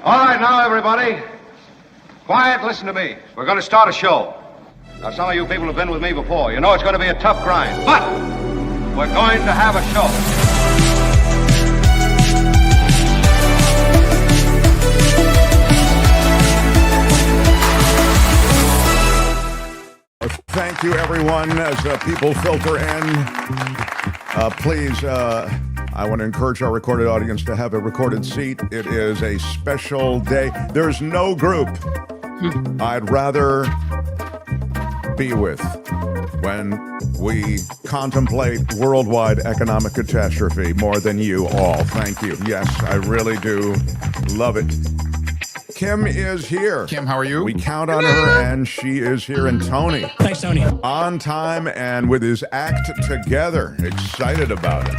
All right, now, everybody. Quiet, listen to me. We're going to start a show. Now, some of you people have been with me before. You know it's going to be a tough grind, but we're going to have a show. Thank you, everyone. As people filter in, please, I want to encourage our recorded audience to have a recorded seat. It is a special day. There's no group I'd rather be with when we contemplate worldwide economic catastrophe more than you all. Thank you. Yes, I really do love it. Kim is here. Kim, how are you? We count on her, and she is here. And Tony. Thanks, Tony. On time and with his act together. Excited about it.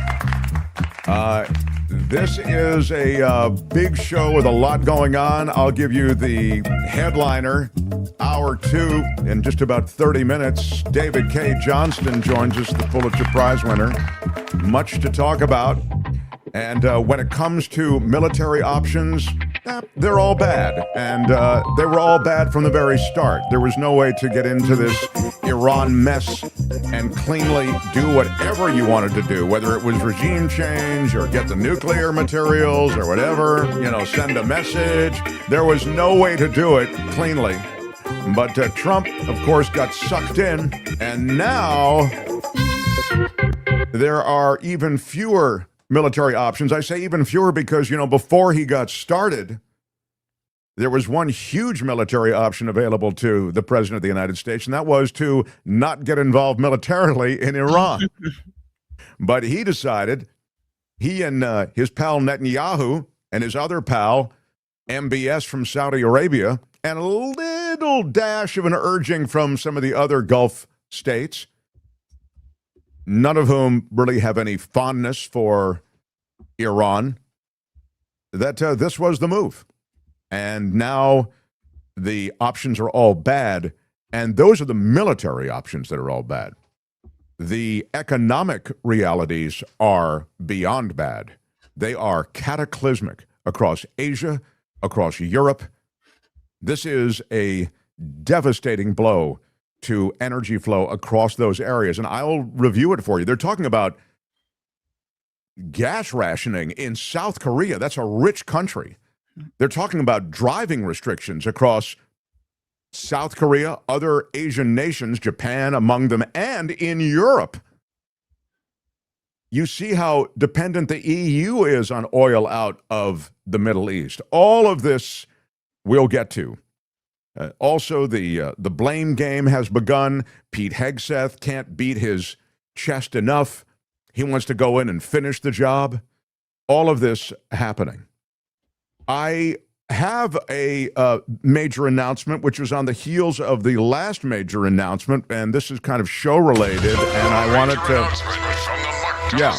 This is a big show with a lot going on. I'll give you the headliner. Hour 2 in just about 30 minutes. David Cay Johnston joins us, the Pulitzer Prize winner. Much to talk about. And when it comes to military options, they're all bad. And they were all bad from the very start. There was no way to get into this Iran mess and cleanly do whatever you wanted to do, whether it was regime change or get the nuclear materials or whatever, send a message. There was no way to do it cleanly. But Trump, of course, got sucked in. And now there are even fewer military options. I say even fewer because, before he got started, there was one huge military option available to the President of the United States, and that was to not get involved militarily in Iran. But he decided, he and his pal Netanyahu and his other pal, MBS from Saudi Arabia, and a little dash of an urging from some of the other Gulf states, none of whom really have any fondness for Iran, that this was the move. And now the options are all bad, and those are the military options that are all bad. The economic realities are beyond bad. They are cataclysmic across Asia, across Europe. This is a devastating blow to energy flow across those areas, and I'll review it for you. They're talking about gas rationing in South Korea. That's a rich country. They're talking about driving restrictions across South Korea, other Asian nations, Japan among them, and in Europe. You see how dependent the EU is on oil out of the Middle East. All of this we'll get to. Also, the blame game has begun. Pete Hegseth can't beat his chest enough. He wants to go in and finish the job. All of this happening. I have a major announcement, which was on the heels of the last major announcement, and this is kind of show-related, and I wanted to... Yeah.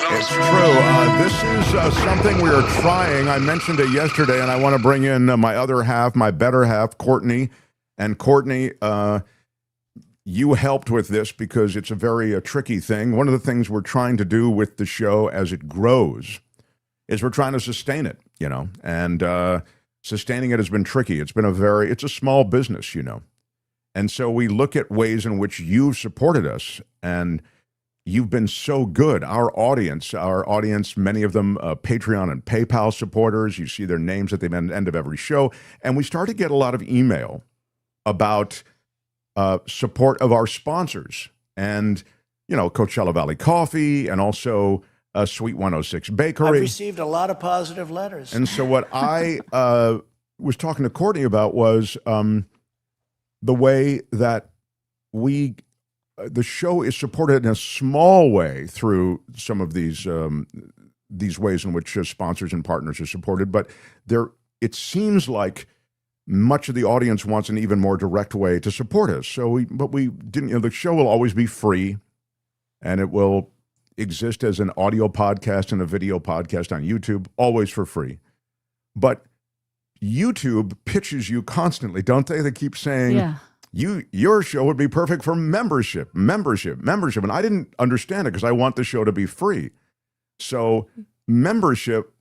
It's true. This is something we are trying. I mentioned it yesterday, and I want to bring in my other half, my better half, Courtney. And Courtney, you helped with this because it's a very tricky thing. One of the things we're trying to do with the show as it grows is we're trying to sustain it, and sustaining it has been tricky. It's a small business, And so we look at ways in which you've supported us, and you've been so good. Our audience, many of them Patreon and PayPal supporters. You see their names at the end of every show. And we start to get a lot of email about support of our sponsors. And, Coachella Valley Coffee and also Sweet 106 Bakery. I've received a lot of positive letters. And so what I was talking to Courtney about was the way that the show is supported in a small way through some of these ways in which sponsors and partners are supported. But it seems like much of the audience wants an even more direct way to support us. But we didn't. The show will always be free, and it will exist as an audio podcast and a video podcast on YouTube, always for free. But YouTube pitches you constantly, don't they? They keep saying, yeah. Your show would be perfect for membership. And I didn't understand it because I want the show to be free. So membership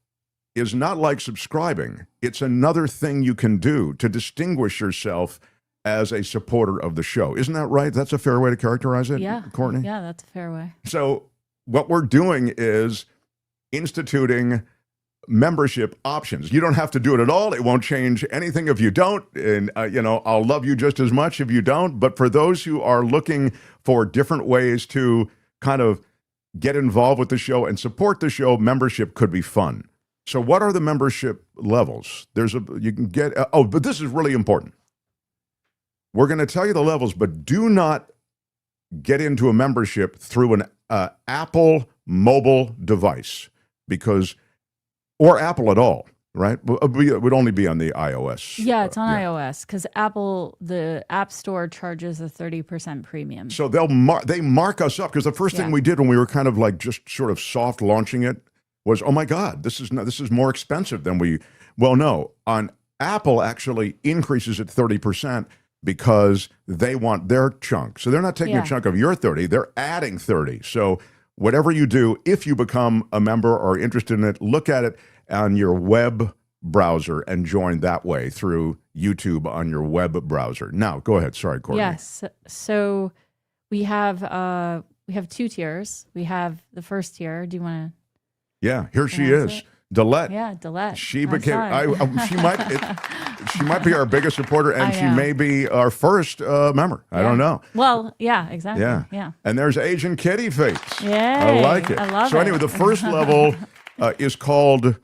is not like subscribing. It's another thing you can do to distinguish yourself as a supporter of the show. Isn't that right? That's a fair way to characterize it, Yeah. Courtney? Yeah, that's a fair way. So what we're doing is instituting membership options. You don't have to do it at all. It won't change anything if you don't. And, I'll love you just as much if you don't. But for those who are looking for different ways to kind of get involved with the show and support the show, membership could be fun. So what are the membership levels? You can get, but this is really important. We're going to tell you the levels, but do not get into a membership through an Apple mobile device or Apple at all, right? It would only be on the iOS. Yeah, it's on iOS because Apple, the App Store charges a 30% premium. So they mark us up because the first thing we did when we were kind of like just sort of soft launching it was, oh my God, this is more expensive than no, on Apple actually increases it 30% because they want their chunk. So they're not taking a chunk of your 30, they're adding 30. So whatever you do, if you become a member or interested in it, look at it on your web browser and join that way through YouTube on your web browser. Now, go ahead. Sorry, Courtney. Yes. So we have 2 tiers. We have the first tier. Do you want to? Yeah, here she is. Delette. Yeah, Delette. She became. She might be our biggest supporter, and she may be our first member. I don't know. Well, yeah, exactly. Yeah. And there's Asian Kitty Face. Yeah, I like it. I love so it. anyway, the first level is called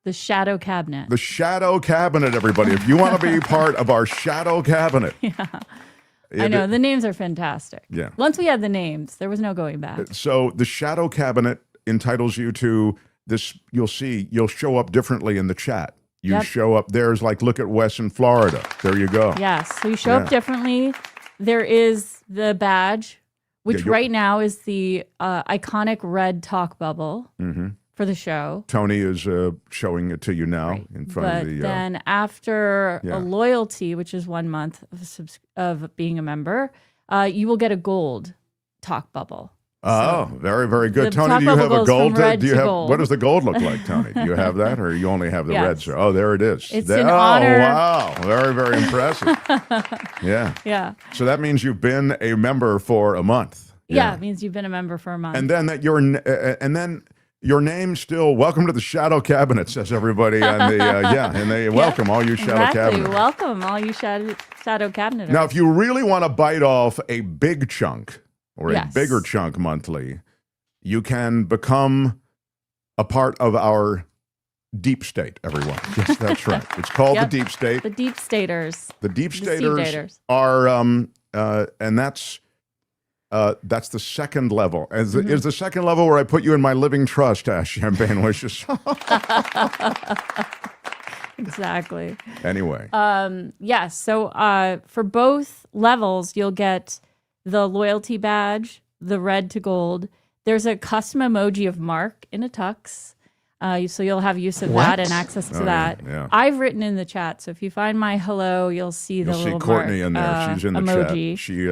the Shadow Cabinet. The Shadow Cabinet. Everybody, if you want to be part of our Shadow Cabinet. I know the names are fantastic. Yeah. Once we had the names, there was no going back. So the Shadow Cabinet entitles you to this. You'll show up differently in the chat. You show up, there's like, look at Wes in Florida. There you go. Yes, so you show up differently. There is the badge, which right now is the iconic red talk bubble for the show. Tony is showing it to you now in front of the... But then after a loyalty, which is 1 month of being a member, you will get a gold talk bubble. Oh, very, very good. Tony, do you have a gold? What does the gold look like, Tony? Do you have that, or you only have the red? Oh, there it is. It's an honor. Oh, wow. Very, very impressive. Yeah. So that means you've been a member for a month. Yeah, it means you've been a member for a month. And then your name still, welcome to the Shadow Cabinet, says everybody on the, and they welcome all you Shadow Cabinet. Welcome all you Shadow Cabineters. Now, if you really want to bite off a big chunk, or a bigger chunk monthly, you can become a part of our deep state, everyone. Yes, that's right. It's called the deep state. The deep staters. The deep staters are, and that's the second level. Is the second level where I put you in my living trust, Champagne Wishes. Exactly. Anyway. Yes. So for both levels, you'll get the loyalty badge, the red to gold. There's a custom emoji of Mark in a tux. So you'll have use of that and access to that. Yeah. I've written in the chat. So if you find my hello, you'll see the little Courtney Mark, in there. She's in the emoji. chat. She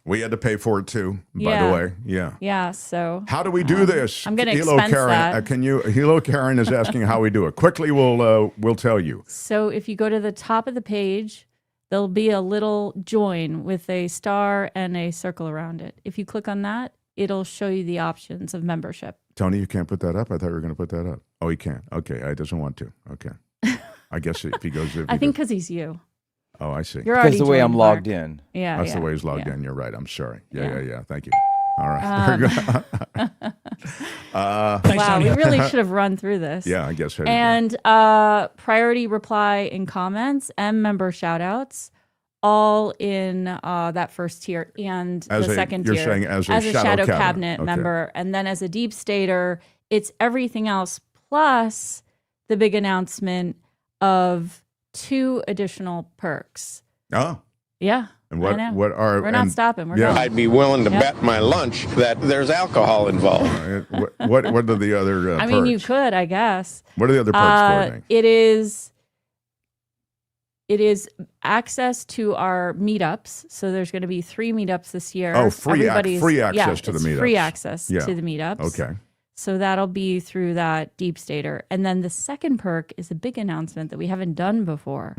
we had to pay for it too, by the way. Yeah. Yeah. So how do we do this? I'm going to expense that. Hilo Karen is asking how we do it. Quickly, we'll tell you. So if you go to the top of the page, there'll be a little join with a star and a circle around it. If you click on that, it'll show you the options of membership. Tony, you can't put that up? I thought you were going to put that up. Oh, he can't. Okay, he doesn't want to. Okay. I guess if he goes... I think because he's you. Oh, I see. You're already because the way I'm Mark. logged in. Yeah, That's the way he's logged in. You're right. I'm sorry. Yeah. Thank you. All right. Very good. Wow, we really should have run through this. Yeah, I guess. And priority reply and comments and member shout-outs, all in that first tier and the second tier. You're saying as a Shadow Cabinet member. And then as a deep stater, it's everything else plus the big announcement of 2 additional perks. Oh. Yeah. And what are... We're not stopping. We're going. I'd be willing to bet my lunch that there's alcohol involved. What are the other perks? I mean, you could, I guess. What are the other perks, Courtney? It is access to our meetups. So there's going to be 3 meetups this year. Oh, free access to the meetups. Free access to the meetups. Okay. So that'll be through that deep stater. And then the second perk is a big announcement that we haven't done before,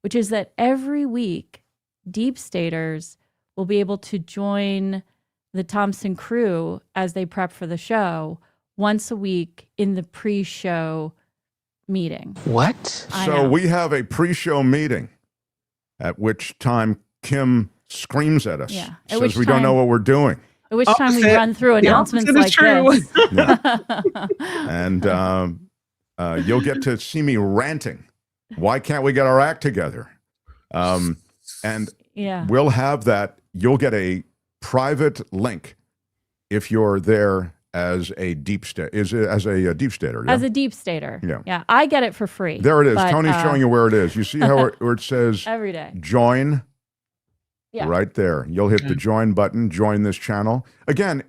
which is that every week, deep staters will be able to join the Thompson crew as they prep for the show once a week in the pre-show meeting. What? So we have a pre-show meeting at which time Kim screams at us, says we don't know what we're doing. At which time we run through announcements like this. And you'll get to see me ranting. Why can't we get our act together? And we'll have that. You'll get a private link if you're there as a deep stater. As a deep stater. As a deep stater. Yeah. I get it for free. There it is. But, Tony's showing you where it is. You see how where it says every day. Join. Yeah. Right there. You'll hit the join button, join this channel. Again,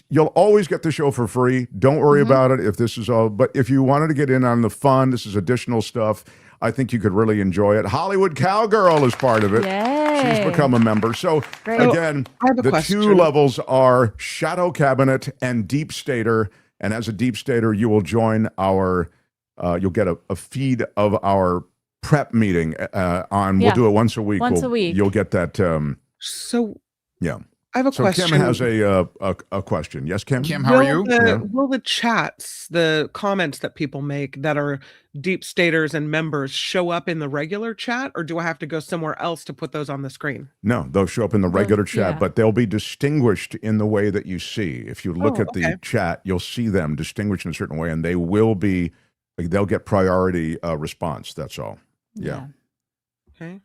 you'll always get the show for free. Don't worry about it if this is all. But if you wanted to get in on the fun, this is additional stuff. I think you could really enjoy it. Hollywood Cowgirl is part of it. Yay. She's become a member. So again, the two levels are Shadow Cabinet and Deep Stater. And as a Deep Stater, you will join our, you'll get a feed of our prep meeting we'll do it once a week. Once a week. You'll get that. I have a question. Kim has a question. Yes, Kim? Kim, how are you? Will the chats, the comments that people make that are deep staters and members show up in the regular chat, or do I have to go somewhere else to put those on the screen? No, they'll show up in the regular chat, but they'll be distinguished in the way that you see. If you look at the chat, you'll see them distinguished in a certain way, and they'll get priority response. That's all. Yeah. Okay.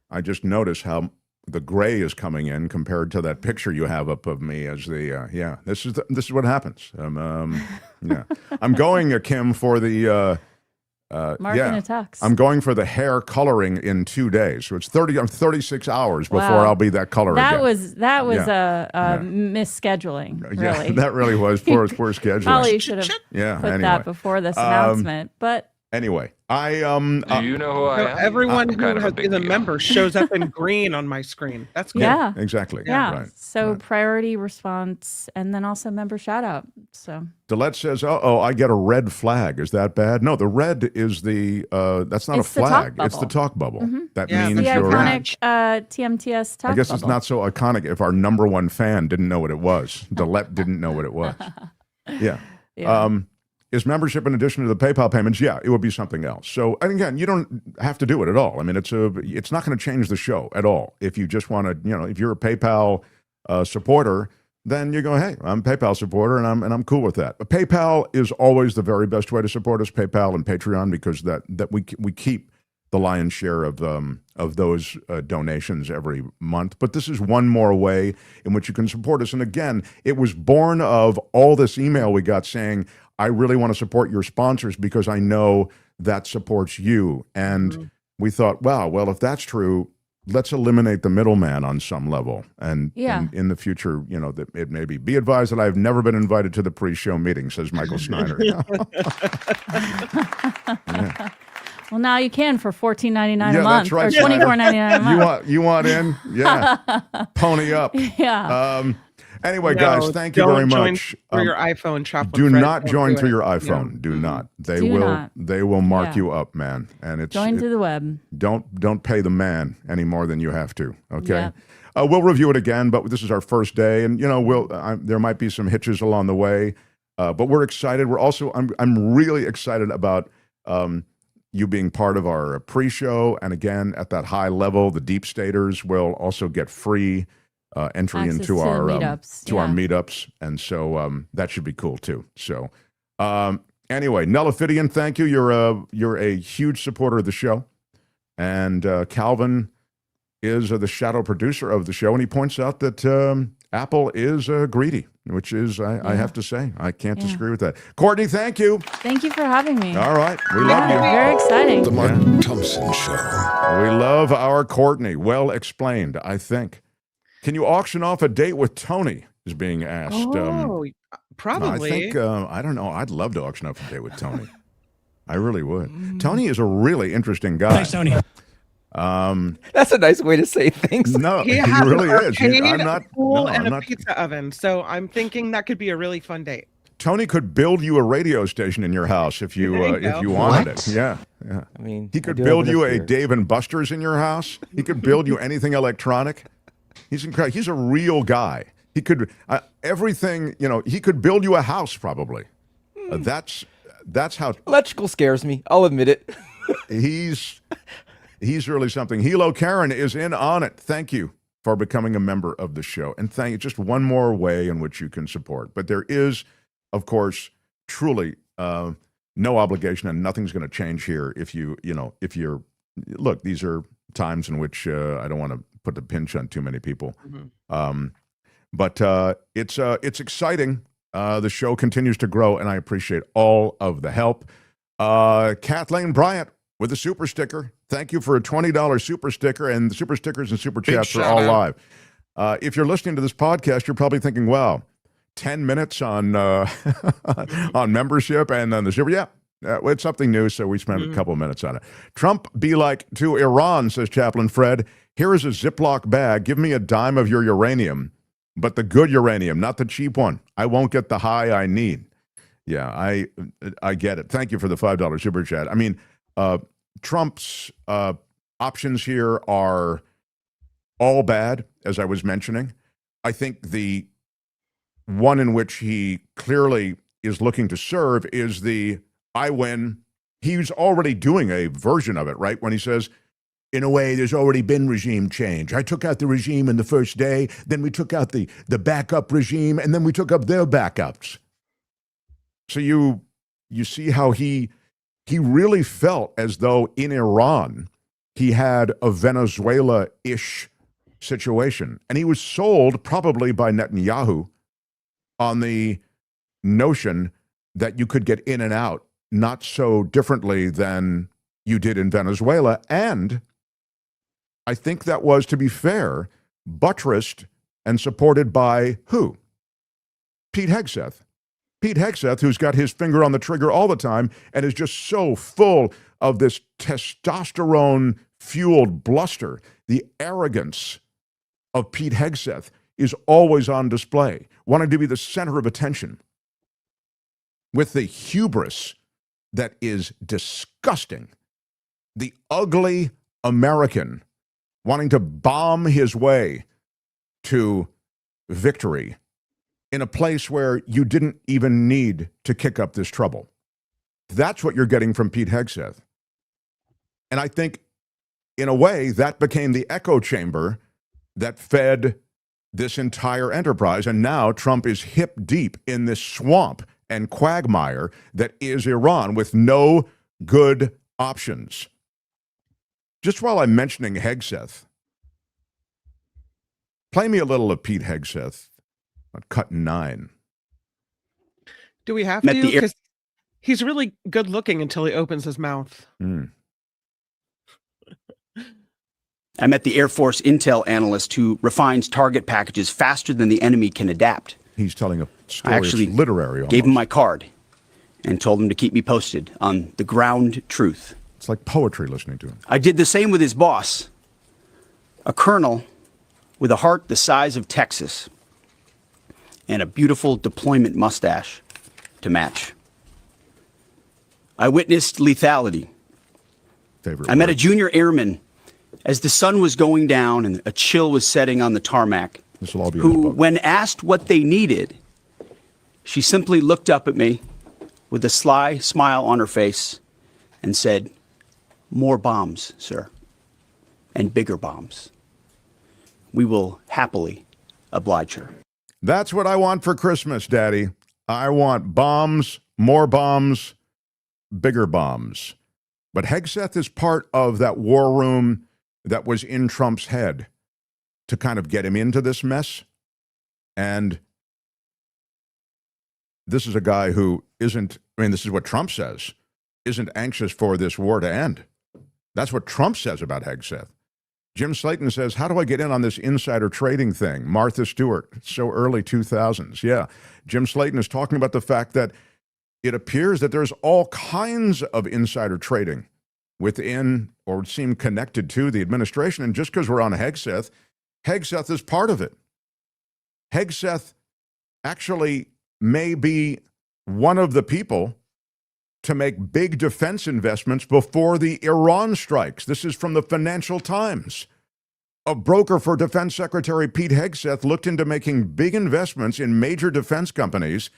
I just noticed how the gray is coming in compared to that picture you have up of me as the this is what happens. I'm going Kim for the Mark in a tux. I'm going for the hair coloring in 2 days. So it's 36 hours before I'll be that color again. That was a misscheduling. Really. That really was poor scheduling. Probably should have put that before this announcement. But anyway, do you know who I am? Everyone who has been a member shows up in green on my screen. That's good. Yeah, exactly. Yeah. Right. So priority response, and then also member shout out. So Delette says, I get a red flag. Is that bad? No, the red is that's not a flag. It's the talk bubble. That means the you're iconic TMTS talk I guess bubble. It's not so iconic if our number one fan didn't know what it was. Delette didn't know what it was. Yeah. Is membership in addition to the PayPal payments? Yeah, it would be something else. So, and again, you don't have to do it at all. I mean, it's not going to change the show at all. If you just want to, if you're a PayPal supporter, then you go, hey, I'm a PayPal supporter, and I'm cool with that. But PayPal is always the very best way to support us, PayPal and Patreon, because that we keep the lion's share of those donations every month. But this is one more way in which you can support us. And again, it was born of all this email we got saying, I really want to support your sponsors because I know that supports you. And we thought, wow, well, if that's true, let's eliminate the middleman on some level. And in the future, that it may be advised that I've never been invited to the pre-show meeting, says Michael Snyder. Well, now you can for $14.99 a month, that's right, or $24.99 a month. You want in? Yeah. Pony up. Yeah. Anyway, guys, thank you very much. Through your iPhone, do not join through your iPhone. Do not. They will mark you up, man. And it's join through the web. Don't pay the man any more than you have to. Okay. Yeah. We'll review it again, but this is our first day, and there might be some hitches along the way, but we're excited. We're also I'm really excited about you being part of our pre-show, and again at that high level, the deep staters will also get free entry access into to our our meetups, and so that should be cool too. So anyway, Nelophidian, thank you. You're a huge supporter of the show, and Calvin is the shadow producer of the show, and he points out that Apple is greedy, which is I have to say I can't disagree with that. Courtney, thank you. Thank you for having me. All right, we love you. Very exciting. The Mark Thompson Show. We love our Courtney. Well explained, I think. Can you auction off a date with Tony? Is being asked. Probably. I think I don't know. I'd love to auction off a date with Tony. I really would. Tony is a really interesting guy. Thanks, Tony. That's a nice way to say things. No, He he has really an is. arcade, I'm not. pool, No, and I'm a not. pizza oven. So I'm thinking that could be a really fun date. Tony could build you a radio station in your house if you wanted What? it. Yeah. I mean, He I could do build have you enough a beer. Dave and Buster's in your house. He could build you anything electronic. He's incredible. He's a real guy. He could everything. He could build you a house probably. That's how Electrical scares me. I'll admit it. he's really something. Hilo Karen is in on it. Thank you for becoming a member of the show, and thank you. Just one more way in which you can support. But there is, of course, truly no obligation, and nothing's going to change here. If you're look, these are times in which I don't want to put the pinch on too many people. But it's exciting. The show continues to grow, and I appreciate all of the help. Kathleen Bryant with a super sticker. Thank you for a $20 super sticker, and the super stickers and super chats are all live. If you're listening to this podcast, you're probably thinking, wow, 10 minutes on on membership and on the super. Yeah, it's something new, so we spent a couple of minutes on it. Trump be like to Iran, says Chaplain Fred. Here is a Ziploc bag. Give me a dime of your uranium, but the good uranium, not the cheap one. I won't get the high I need. Yeah, I get it. Thank you for the $5 super chat. I mean, Trump's options here are all bad, as I was mentioning. I think the one in which he clearly is looking to serve is the I win. He's already doing a version of it, right? When he says, in a way, there's already been regime change. I took out the regime in the first day, then we took out the backup regime, and then we took up their backups. So you see how he really felt as though in Iran he had a Venezuela-ish situation. And he was sold probably by Netanyahu on the notion that you could get in and out not so differently than you did in Venezuela. And I think that was, to be fair, buttressed and supported by who? Pete Hegseth. Pete Hegseth, who's got his finger on the trigger all the time and is just so full of this testosterone-fueled bluster. The arrogance of Pete Hegseth is always on display, wanting to be the center of attention, with the hubris that is disgusting. The ugly American wanting to bomb his way to victory in a place where you didn't even need to kick up this trouble. That's what you're getting from Pete Hegseth. And I think, in a way, that became the echo chamber that fed this entire enterprise. And now Trump is hip deep in this swamp and quagmire that is Iran with no good options. Just while I'm mentioning Hegseth, play me a little of Pete Hegseth on cut 9. Do we have to? Because he's really good looking until he opens his mouth. I met the Air Force intel analyst who refines target packages faster than the enemy can adapt. He's telling a story. I actually it's literary almost. Gave him my card and told him to keep me posted on the ground truth. It's like poetry listening to him. I did the same with his boss, a colonel with a heart the size of Texas and a beautiful deployment mustache to match. I witnessed lethality. I met a junior airman as the sun was going down and a chill was setting on the tarmac, This will all be in the who, book. when asked what they needed, she simply looked up at me with a sly smile on her face and said, "More bombs, sir, and bigger bombs. We will happily oblige her." That's what I want for Christmas, Daddy. I want bombs, more bombs, bigger bombs. But Hegseth is part of that war room that was in Trump's head to kind of get him into this mess. And this is a guy who isn't, I mean, this is what Trump says, isn't anxious for this war to end. That's what Trump says about Hegseth. Jim Slayton says, how do I get in on this insider trading thing? Martha Stewart, so early 2000s. Yeah, Jim Slayton is talking about the fact that it appears that there's all kinds of insider trading within or seem connected to the administration. And just because we're on Hegseth, Hegseth is part of it. Hegseth actually may be one of the people to make big defense investments before the Iran strikes. This is from the Financial Times. A broker for Defense Secretary Pete Hegseth looked into making big investments in major defense companies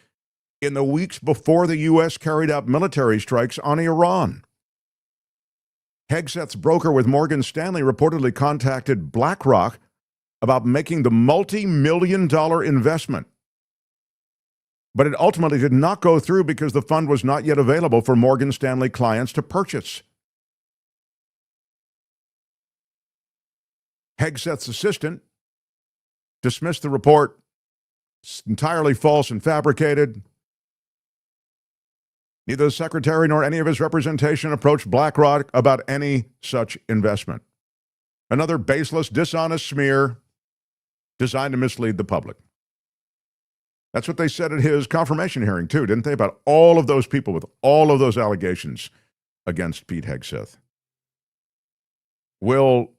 in the weeks before the U.S. carried out military strikes on Iran. Hegseth's broker with Morgan Stanley reportedly contacted BlackRock about making the multi-million-dollar investment. But it ultimately did not go through because the fund was not yet available for Morgan Stanley clients to purchase. Hegseth's assistant dismissed the report. It's entirely false and fabricated. Neither the secretary nor any of his representation approached BlackRock about any such investment. Another baseless, dishonest smear designed to mislead the public. That's what they said at his confirmation hearing, too, didn't they? About all of those people with all of those allegations against Pete Hegseth. We'll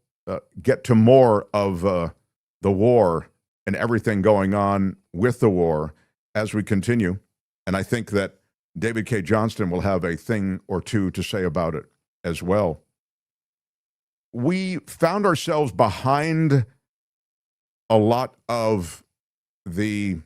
get to more of the war and everything going on with the war as we continue. And I think that David Cay Johnston will have a thing or two to say about it as well. We found ourselves behind a lot of the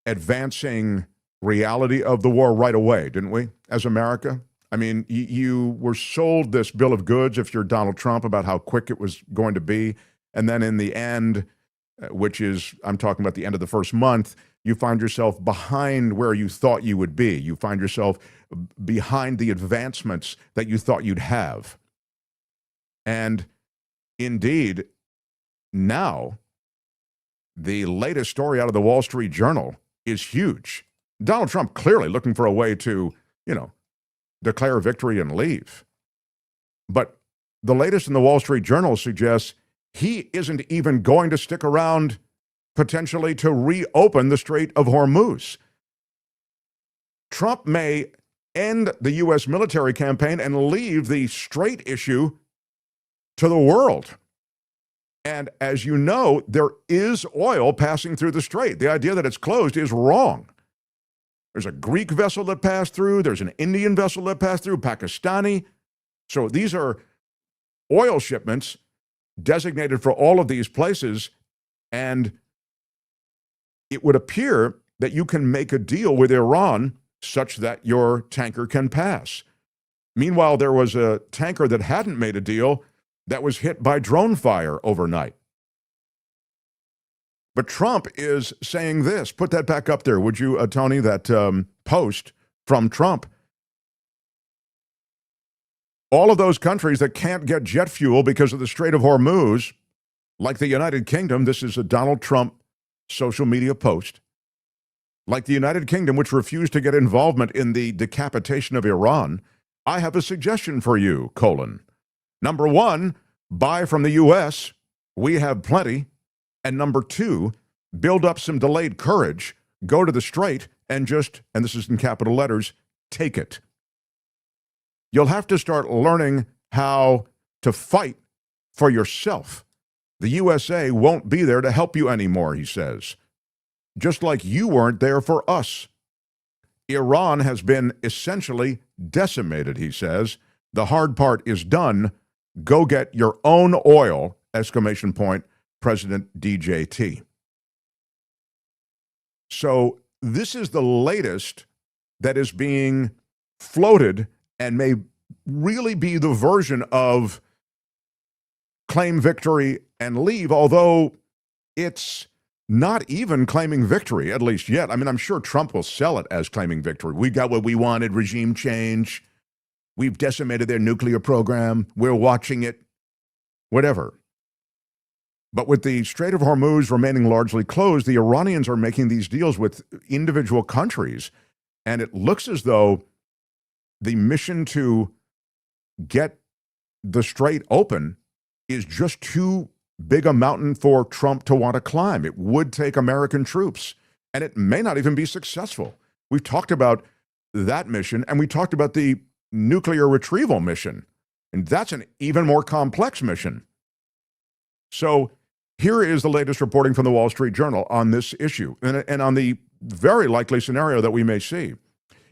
advancing reality of the war right away, didn't we, as America? I mean, you were sold this bill of goods, if you're Donald Trump, about how quick it was going to be. And then in the end, which is, I'm talking about the end of the first month, you find yourself behind where you thought you would be. You find yourself behind the advancements that you thought you'd have. And indeed, now, the latest story out of the Wall Street Journal is huge. Donald Trump clearly looking for a way to, declare victory and leave. But the latest in the Wall Street Journal suggests he isn't even going to stick around potentially to reopen the Strait of Hormuz. Trump may end the U.S. military campaign and leave the strait issue to the world. And as you know, there is oil passing through the strait. The idea that it's closed is wrong. There's a Greek vessel that passed through. There's an Indian vessel that passed through, Pakistani. So these are oil shipments designated for all of these places. And it would appear that you can make a deal with Iran such that your tanker can pass. Meanwhile, there was a tanker that hadn't made a deal that was hit by drone fire overnight. But Trump is saying this. Put that back up there, would you, Tony, that post from Trump. All of those countries that can't get jet fuel because of the Strait of Hormuz, like the United Kingdom, this is a Donald Trump social media post, like the United Kingdom, which refused to get involvement in the decapitation of Iran, I have a suggestion for you, : Number one, buy from the U.S. We have plenty. And number two, build up some delayed courage, go to the strait, and just, and this is in capital letters, take it. You'll have to start learning how to fight for yourself. The USA won't be there to help you anymore, he says. Just like you weren't there for us. Iran has been essentially decimated, he says. The hard part is done. Go get your own oil, ! President DJT. So this is the latest that is being floated and may really be the version of claim victory and leave, although it's not even claiming victory, at least yet. I mean, I'm sure Trump will sell it as claiming victory. We got what we wanted, regime change. We've decimated their nuclear program. We're watching it. Whatever. But with the Strait of Hormuz remaining largely closed, the Iranians are making these deals with individual countries. And it looks as though the mission to get the strait open is just too big a mountain for Trump to want to climb. It would take American troops, and it may not even be successful. We've talked about that mission, and we talked about the nuclear retrieval mission, and that's an even more complex mission. So here is the latest reporting from the Wall Street Journal on this issue and on the very likely scenario that we may see.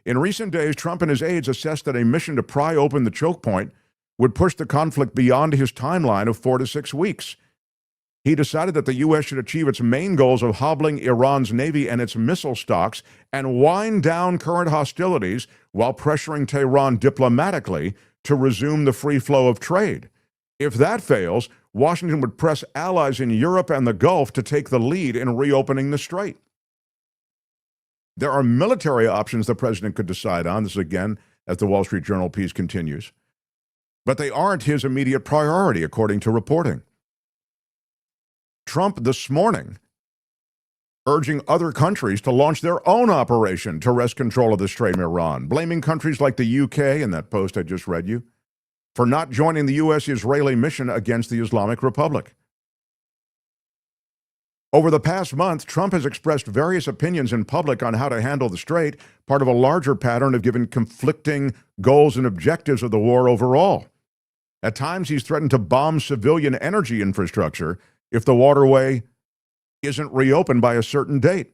In recent days, Trump and his aides assessed that a mission to pry open the choke point would push the conflict beyond his timeline of 4 to 6 weeks. He decided that the U.S. should achieve its main goals of hobbling Iran's navy and its missile stocks and wind down current hostilities while pressuring Tehran diplomatically to resume the free flow of trade. If that fails, Washington would press allies in Europe and the Gulf to take the lead in reopening the strait. There are military options the president could decide on. This is again as the Wall Street Journal piece continues. But they aren't his immediate priority, according to reporting. Trump this morning urging other countries to launch their own operation to wrest control of the Strait of Iran, blaming countries like the UK, in that post I just read you, for not joining the U.S.-Israeli mission against the Islamic Republic. Over the past month, Trump has expressed various opinions in public on how to handle the strait, part of a larger pattern of giving conflicting goals and objectives of the war overall. At times, he's threatened to bomb civilian energy infrastructure if the waterway isn't reopened by a certain date.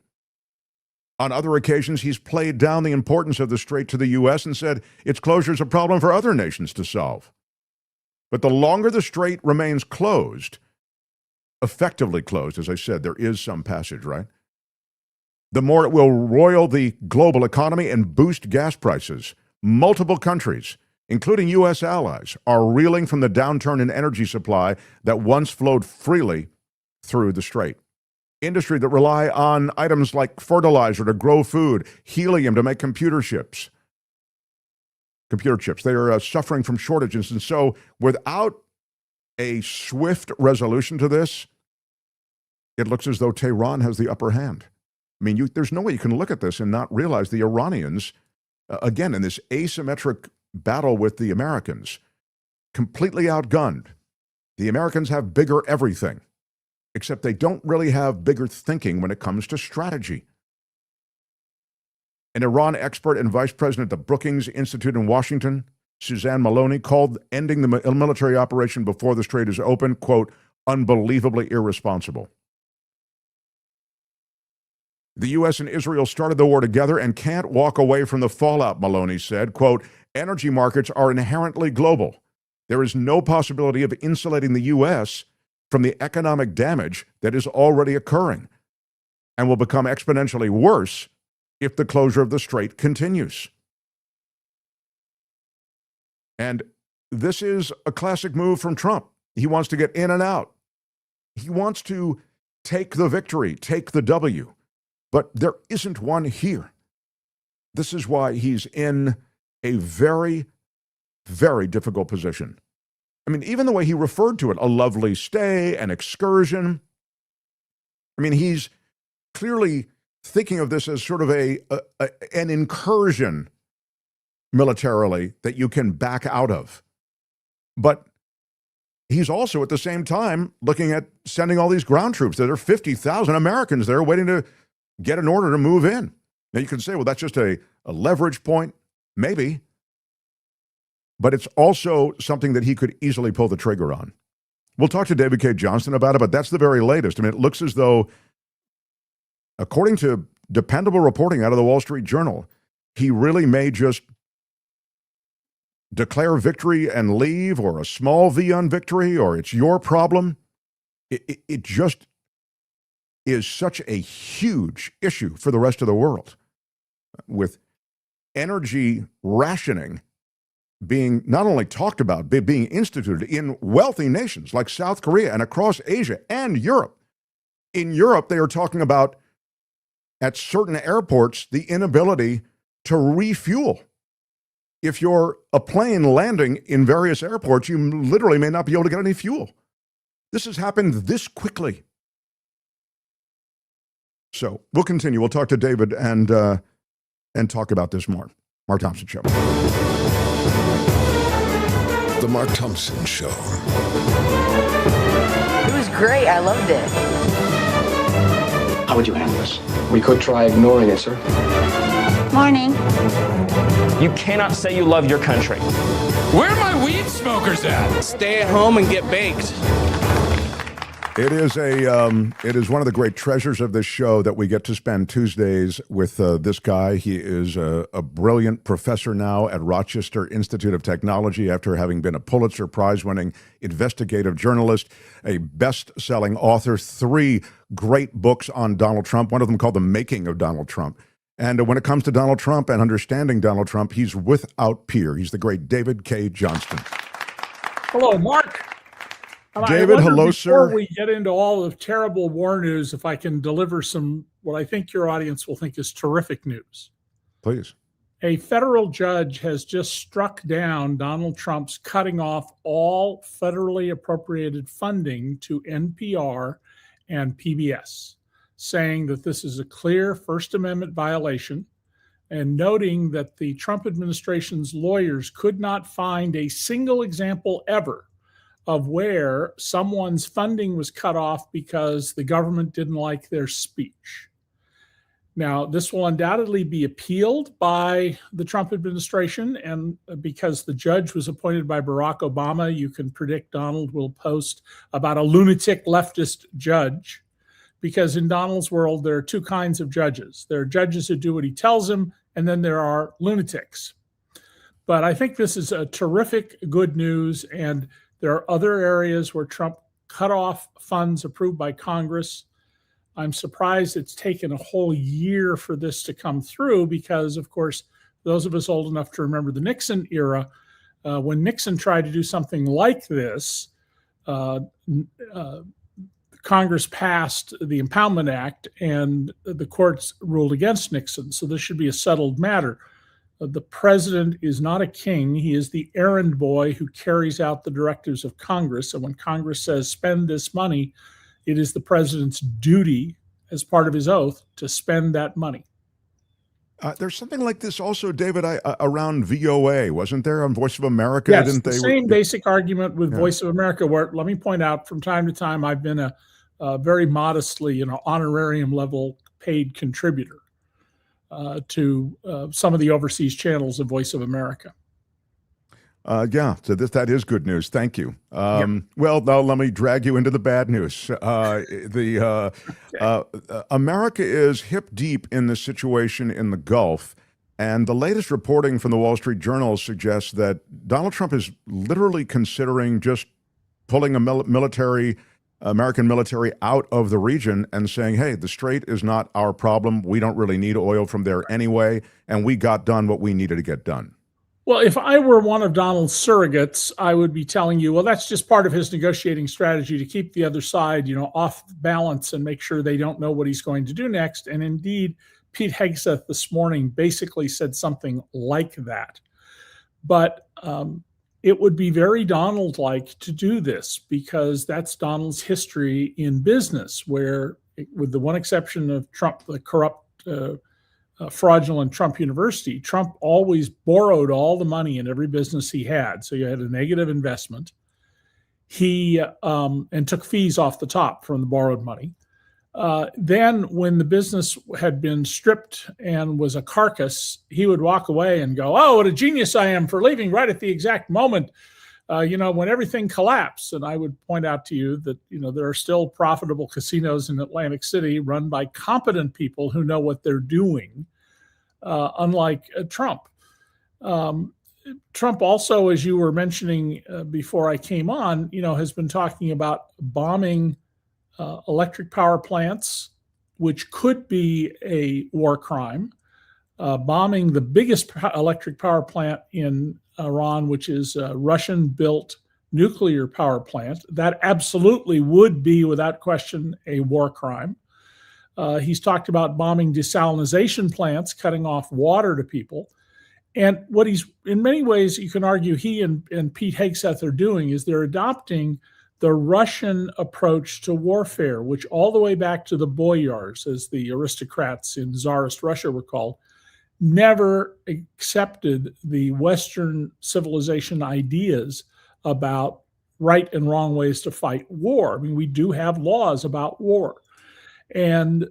On other occasions, he's played down the importance of the strait to the U.S. and said its closure is a problem for other nations to solve. But the longer the strait remains closed, effectively closed, as I said, there is some passage, right? The more it will roil the global economy and boost gas prices. Multiple countries, including U.S. allies, are reeling from the downturn in energy supply that once flowed freely through the strait. Industry that rely on items like fertilizer to grow food, helium to make computer chips. They are suffering from shortages. And so without a swift resolution to this, it looks as though Tehran has the upper hand. I mean, there's no way you can look at this and not realize the Iranians, again, in this asymmetric battle with the Americans, completely outgunned. The Americans have bigger everything, except they don't really have bigger thinking when it comes to strategy. An Iran expert and vice president of the Brookings Institute in Washington, Suzanne Maloney, called ending the military operation before the strait is open, quote, unbelievably irresponsible. The U.S. and Israel started the war together and can't walk away from the fallout, Maloney said. Quote, energy markets are inherently global. There is no possibility of insulating the U.S. from the economic damage that is already occurring and will become exponentially worse if the closure of the strait continues. And this is a classic move from Trump. He wants to get in and out. He wants to take the victory, take the W. But there isn't one here. This is why he's in a very, very difficult position. I mean, even the way he referred to it, a lovely stay, an excursion. I mean, he's clearly thinking of this as sort of an incursion militarily that you can back out of. But he's also at the same time looking at sending all these ground troops. There are 50,000 Americans there waiting to get an order to move in. Now you can say, well, that's just a leverage point. Maybe. But it's also something that he could easily pull the trigger on. We'll talk to David Cay Johnston about it, but that's the very latest. I mean, it looks as though, according to dependable reporting out of the Wall Street Journal, he really may just declare victory and leave, or a small V on victory, or it's your problem. It just is such a huge issue for the rest of the world, with energy rationing being not only talked about, but being instituted in wealthy nations like South Korea and across Asia and Europe. In Europe, they are talking about, at certain airports, the inability to refuel. If you're a plane landing in various airports, you literally may not be able to get any fuel. This has happened this quickly. So we'll continue. We'll talk to David and talk about this more. Mark Thompson Show. The Mark Thompson Show. It was great. I loved it. How would you handle this? We could try ignoring it, sir. Morning. You cannot say you love your country. Where are my weed smokers at? Stay at home and get baked. It is one of the great treasures of this show that we get to spend Tuesdays with this guy. He is a brilliant professor now at Rochester Institute of Technology after having been a Pulitzer Prize-winning investigative journalist, a best-selling author, 3 great books on Donald Trump, one of them called The Making of Donald Trump. And when it comes to Donald Trump and understanding Donald Trump, he's without peer. He's the great David Cay Johnston. Hello, Mark. David, hello, sir. Before we get into all the terrible war news, if I can deliver some, what I think your audience will think is terrific news. Please. A federal judge has just struck down Donald Trump's cutting off all federally appropriated funding to NPR and PBS, saying that this is a clear First Amendment violation, and noting that the Trump administration's lawyers could not find a single example ever of where someone's funding was cut off because the government didn't like their speech. Now, this will undoubtedly be appealed by the Trump administration, and because the judge was appointed by Barack Obama, you can predict Donald will post about a lunatic leftist judge, because in Donald's world, there are 2 kinds of judges. There are judges who do what he tells them, and then there are lunatics. But I think this is a terrific good news, and there are other areas where Trump cut off funds approved by Congress. I'm surprised it's taken a whole year for this to come through because, of course, those of us old enough to remember the Nixon era, when Nixon tried to do something like this, Congress passed the Impoundment Act and the courts ruled against Nixon. So this should be a settled matter. The president is not a king. He is the errand boy who carries out the directives of Congress. And when Congress says spend this money, it is the president's duty as part of his oath to spend that money. There's something like this also, David, around VOA, wasn't there, on Voice of America? Yes, didn't the they? Same basic argument with Voice of America, where, let me point out, from time to time, I've been a very modestly, honorarium level paid contributor to some of the overseas channels of Voice of America. So that is good news. Thank you. Well, now let me drag you into the bad news. America is hip deep in the situation in the Gulf, and the latest reporting from the Wall Street Journal suggests that Donald Trump is literally considering just pulling a American military out of the region and saying, hey, the Strait is not our problem. We don't really need oil from there anyway, and we got done what we needed to get done. Well, if I were one of Donald's surrogates, I would be telling you, well, that's just part of his negotiating strategy to keep the other side, off balance and make sure they don't know what he's going to do next. And indeed, Pete Hegseth this morning basically said something like that. But it would be very Donald-like to do this because that's Donald's history in business, where, with the one exception of Trump, the corrupt, fraudulent Trump University, Trump always borrowed all the money in every business he had. So you had a negative investment. He and took fees off the top from the borrowed money. Then when the business had been stripped and was a carcass, he would walk away and go, oh, what a genius I am for leaving right at the exact moment, when everything collapsed. And I would point out to you that, there are still profitable casinos in Atlantic City run by competent people who know what they're doing, unlike Trump. Trump also, as you were mentioning before I came on, has been talking about bombing electric power plants, which could be a war crime, bombing the biggest electric power plant in Iran, which is a Russian-built nuclear power plant. That absolutely would be, without question, a war crime. He's talked about bombing desalination plants, cutting off water to people. And what he's, in many ways, you can argue he and Pete Hegseth are doing is they're adopting the Russian approach to warfare, which all the way back to the boyars, as the aristocrats in Tsarist Russia were called, never accepted the Western civilization ideas about right and wrong ways to fight war. I mean, we do have laws about war. And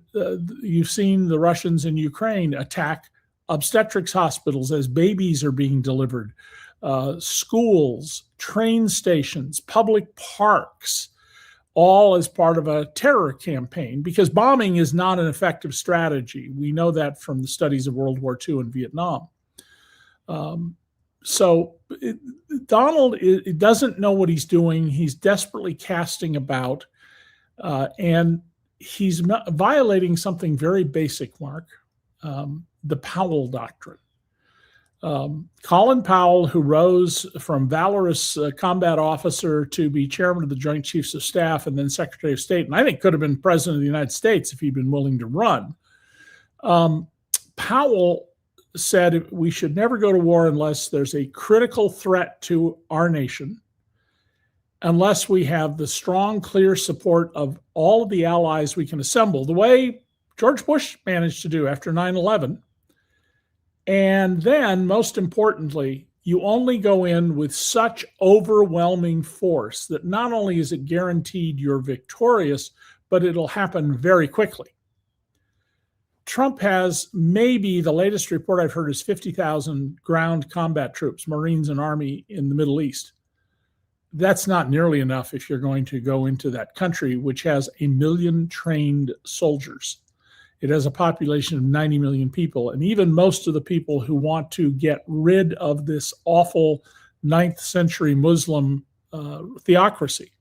you've seen the Russians in Ukraine attack obstetrics hospitals as babies are being delivered, schools, train stations, public parks, all as part of a terror campaign, because bombing is not an effective strategy. We know that from the studies of World War II and Vietnam. Donald doesn't know what he's doing. He's desperately casting about, and he's violating something very basic, Mark, the Powell Doctrine. Colin Powell, who rose from valorous combat officer to be chairman of the Joint Chiefs of Staff and then Secretary of State, and I think could have been president of the United States if he'd been willing to run. Powell said we should never go to war unless there's a critical threat to our nation, unless we have the strong, clear support of all of the allies we can assemble, the way George Bush managed to do after 9/11. And then, most importantly, you only go in with such overwhelming force that not only is it guaranteed you're victorious, but it'll happen very quickly. Trump has, maybe the latest report I've heard is 50,000 ground combat troops, Marines and Army in the Middle East. That's not nearly enough if you're going to go into that country, which has 1 million trained soldiers. It has a population of 90 million people. And even most of the people who want to get rid of this awful 9th century Muslim theocracy,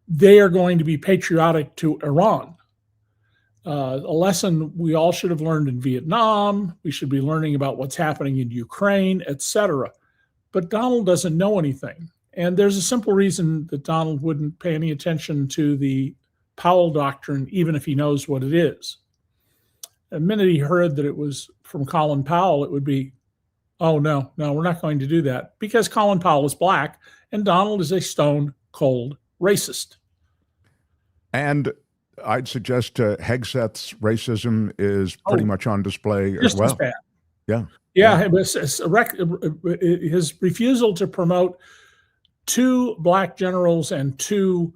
they are going to be patriotic to Iran. A lesson we all should have learned in Vietnam. We should be learning about what's happening in Ukraine, etc. But Donald doesn't know anything. And there's a simple reason that Donald wouldn't pay any attention to the Powell Doctrine, even if he knows what it is. The minute he heard that it was from Colin Powell, it would be, oh, no, we're not going to do that, because Colin Powell is black and Donald is a stone cold racist. And I'd suggest Hegseth's racism is pretty much on display as well. As bad. Yeah. Yeah. His refusal to promote 2 black generals and 2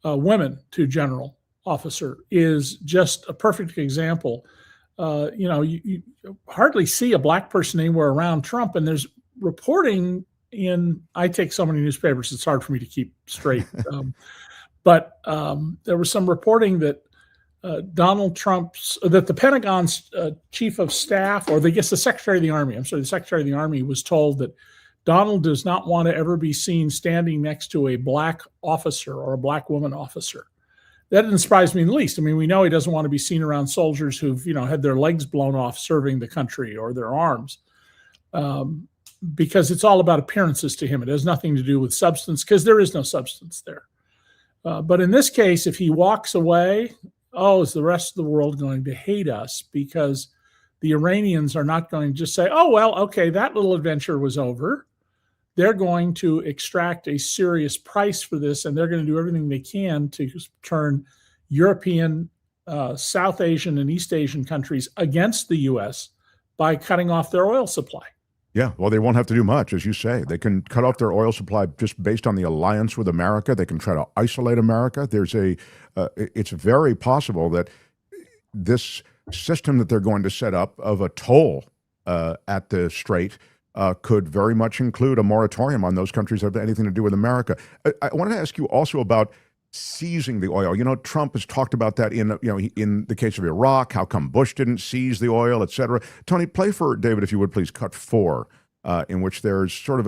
women to general officer is just a perfect example. You hardly see a black person anywhere around Trump, and there's reporting I take so many newspapers, it's hard for me to keep straight. But there was some reporting that that the Pentagon's chief of staff, or the Secretary of the Army, the Secretary of the Army was told that Donald does not want to ever be seen standing next to a black officer or a black woman officer. That didn't surprise me in the least. I mean, we know he doesn't want to be seen around soldiers who've, had their legs blown off serving the country, or their arms, because it's all about appearances to him. It has nothing to do with substance, because there is no substance there. But in this case, if he walks away, is the rest of the world going to hate us, because the Iranians are not going to just say, oh, well, okay, that little adventure was over. They're going to extract a serious price for this, and they're going to do everything they can to turn European, South Asian, and East Asian countries against the U.S. by cutting off their oil supply. Yeah, well, they won't have to do much, as you say. They can cut off their oil supply just based on the alliance with America. They can try to isolate America. It's very possible that this system that they're going to set up of a toll at the Strait could very much include a moratorium on those countries that have anything to do with America. I wanted to ask you also about seizing the oil. Trump has talked about that in the case of Iraq, how come Bush didn't seize the oil, et cetera. Tony, play for David, if you would, please, cut 4, in which there's sort of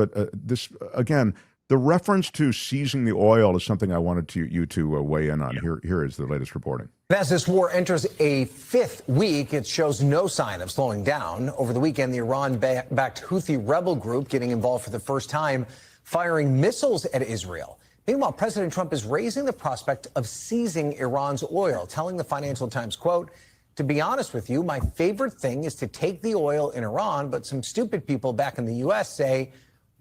again, the reference to seizing the oil is something I wanted you to weigh in on. Yeah. Here is the latest reporting. As this war enters a 5th week, it shows no sign of slowing down. Over the weekend, the Iran-backed Houthi rebel group getting involved for the first time, firing missiles at Israel. Meanwhile, President Trump is raising the prospect of seizing Iran's oil, telling the Financial Times, quote, "To be honest with you, my favorite thing is to take the oil in Iran, but some stupid people back in the U.S. say,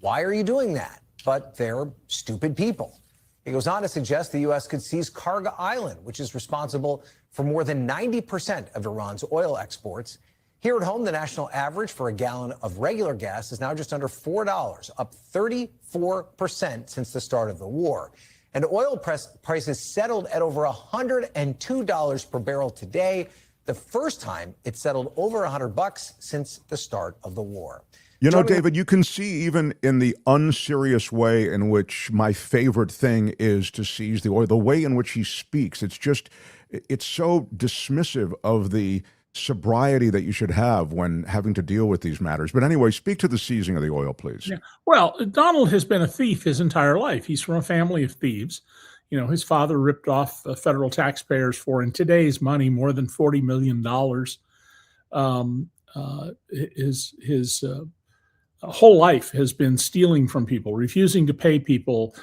why are you doing that? But they're stupid people." He goes on to suggest the U.S. could seize Karga Island, which is responsible for more than 90% of Iran's oil exports. Here at home, the national average for a gallon of regular gas is now just under $4, up 34% since the start of the war. And oil prices settled at over $102 per barrel today, the first time it settled over $100 since the start of the war. You know, David, you can see even in the unserious way in which my favorite thing is to seize the oil, the way in which he speaks, it's so dismissive of the sobriety that you should have when having to deal with these matters. But anyway, speak to the seizing of the oil, please. Yeah. Well, Donald has been a thief his entire life. He's from a family of thieves. You know, his father ripped off federal taxpayers for, in today's money, more than $40 million. His whole life has been stealing from people, refusing to pay people,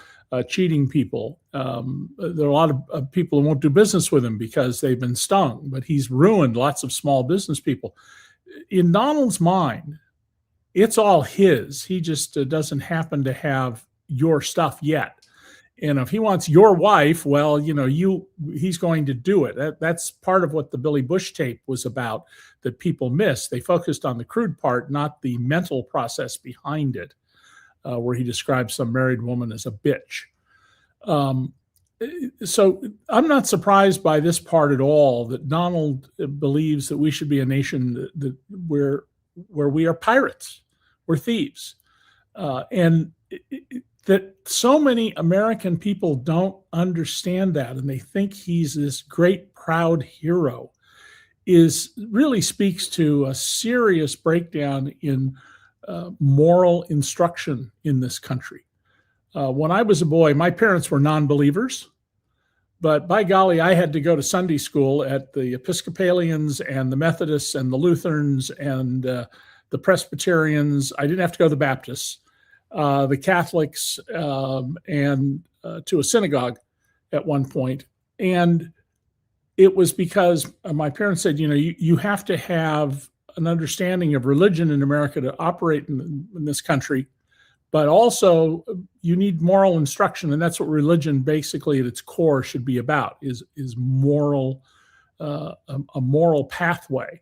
cheating people. There are a lot of people who won't do business with him because they've been stung, but he's ruined lots of small business people. In Donald's mind, it's all his. He just doesn't happen to have your stuff yet. And if he wants your wife, well, you know, he's going to do it. That's part of what the Billy Bush tape was about that people missed. They focused on the crude part, not the mental process behind it, where he describes some married woman as a bitch. So I'm not surprised by this part at all, that Donald believes that we should be a nation where we are pirates, we're thieves. And that so many American people don't understand that, and they think he's this great, proud hero, really speaks to a serious breakdown in moral instruction in this country. When I was a boy, my parents were non-believers, but by golly, I had to go to Sunday school at the Episcopalians and the Methodists and the Lutherans and the Presbyterians. I didn't have to go to the Baptists. The Catholics, and to a synagogue at one point. And it was because my parents said, you know, you have to have an understanding of religion in America to operate in this country, but also you need moral instruction. And that's what religion basically at its core should be about, is moral, a moral pathway,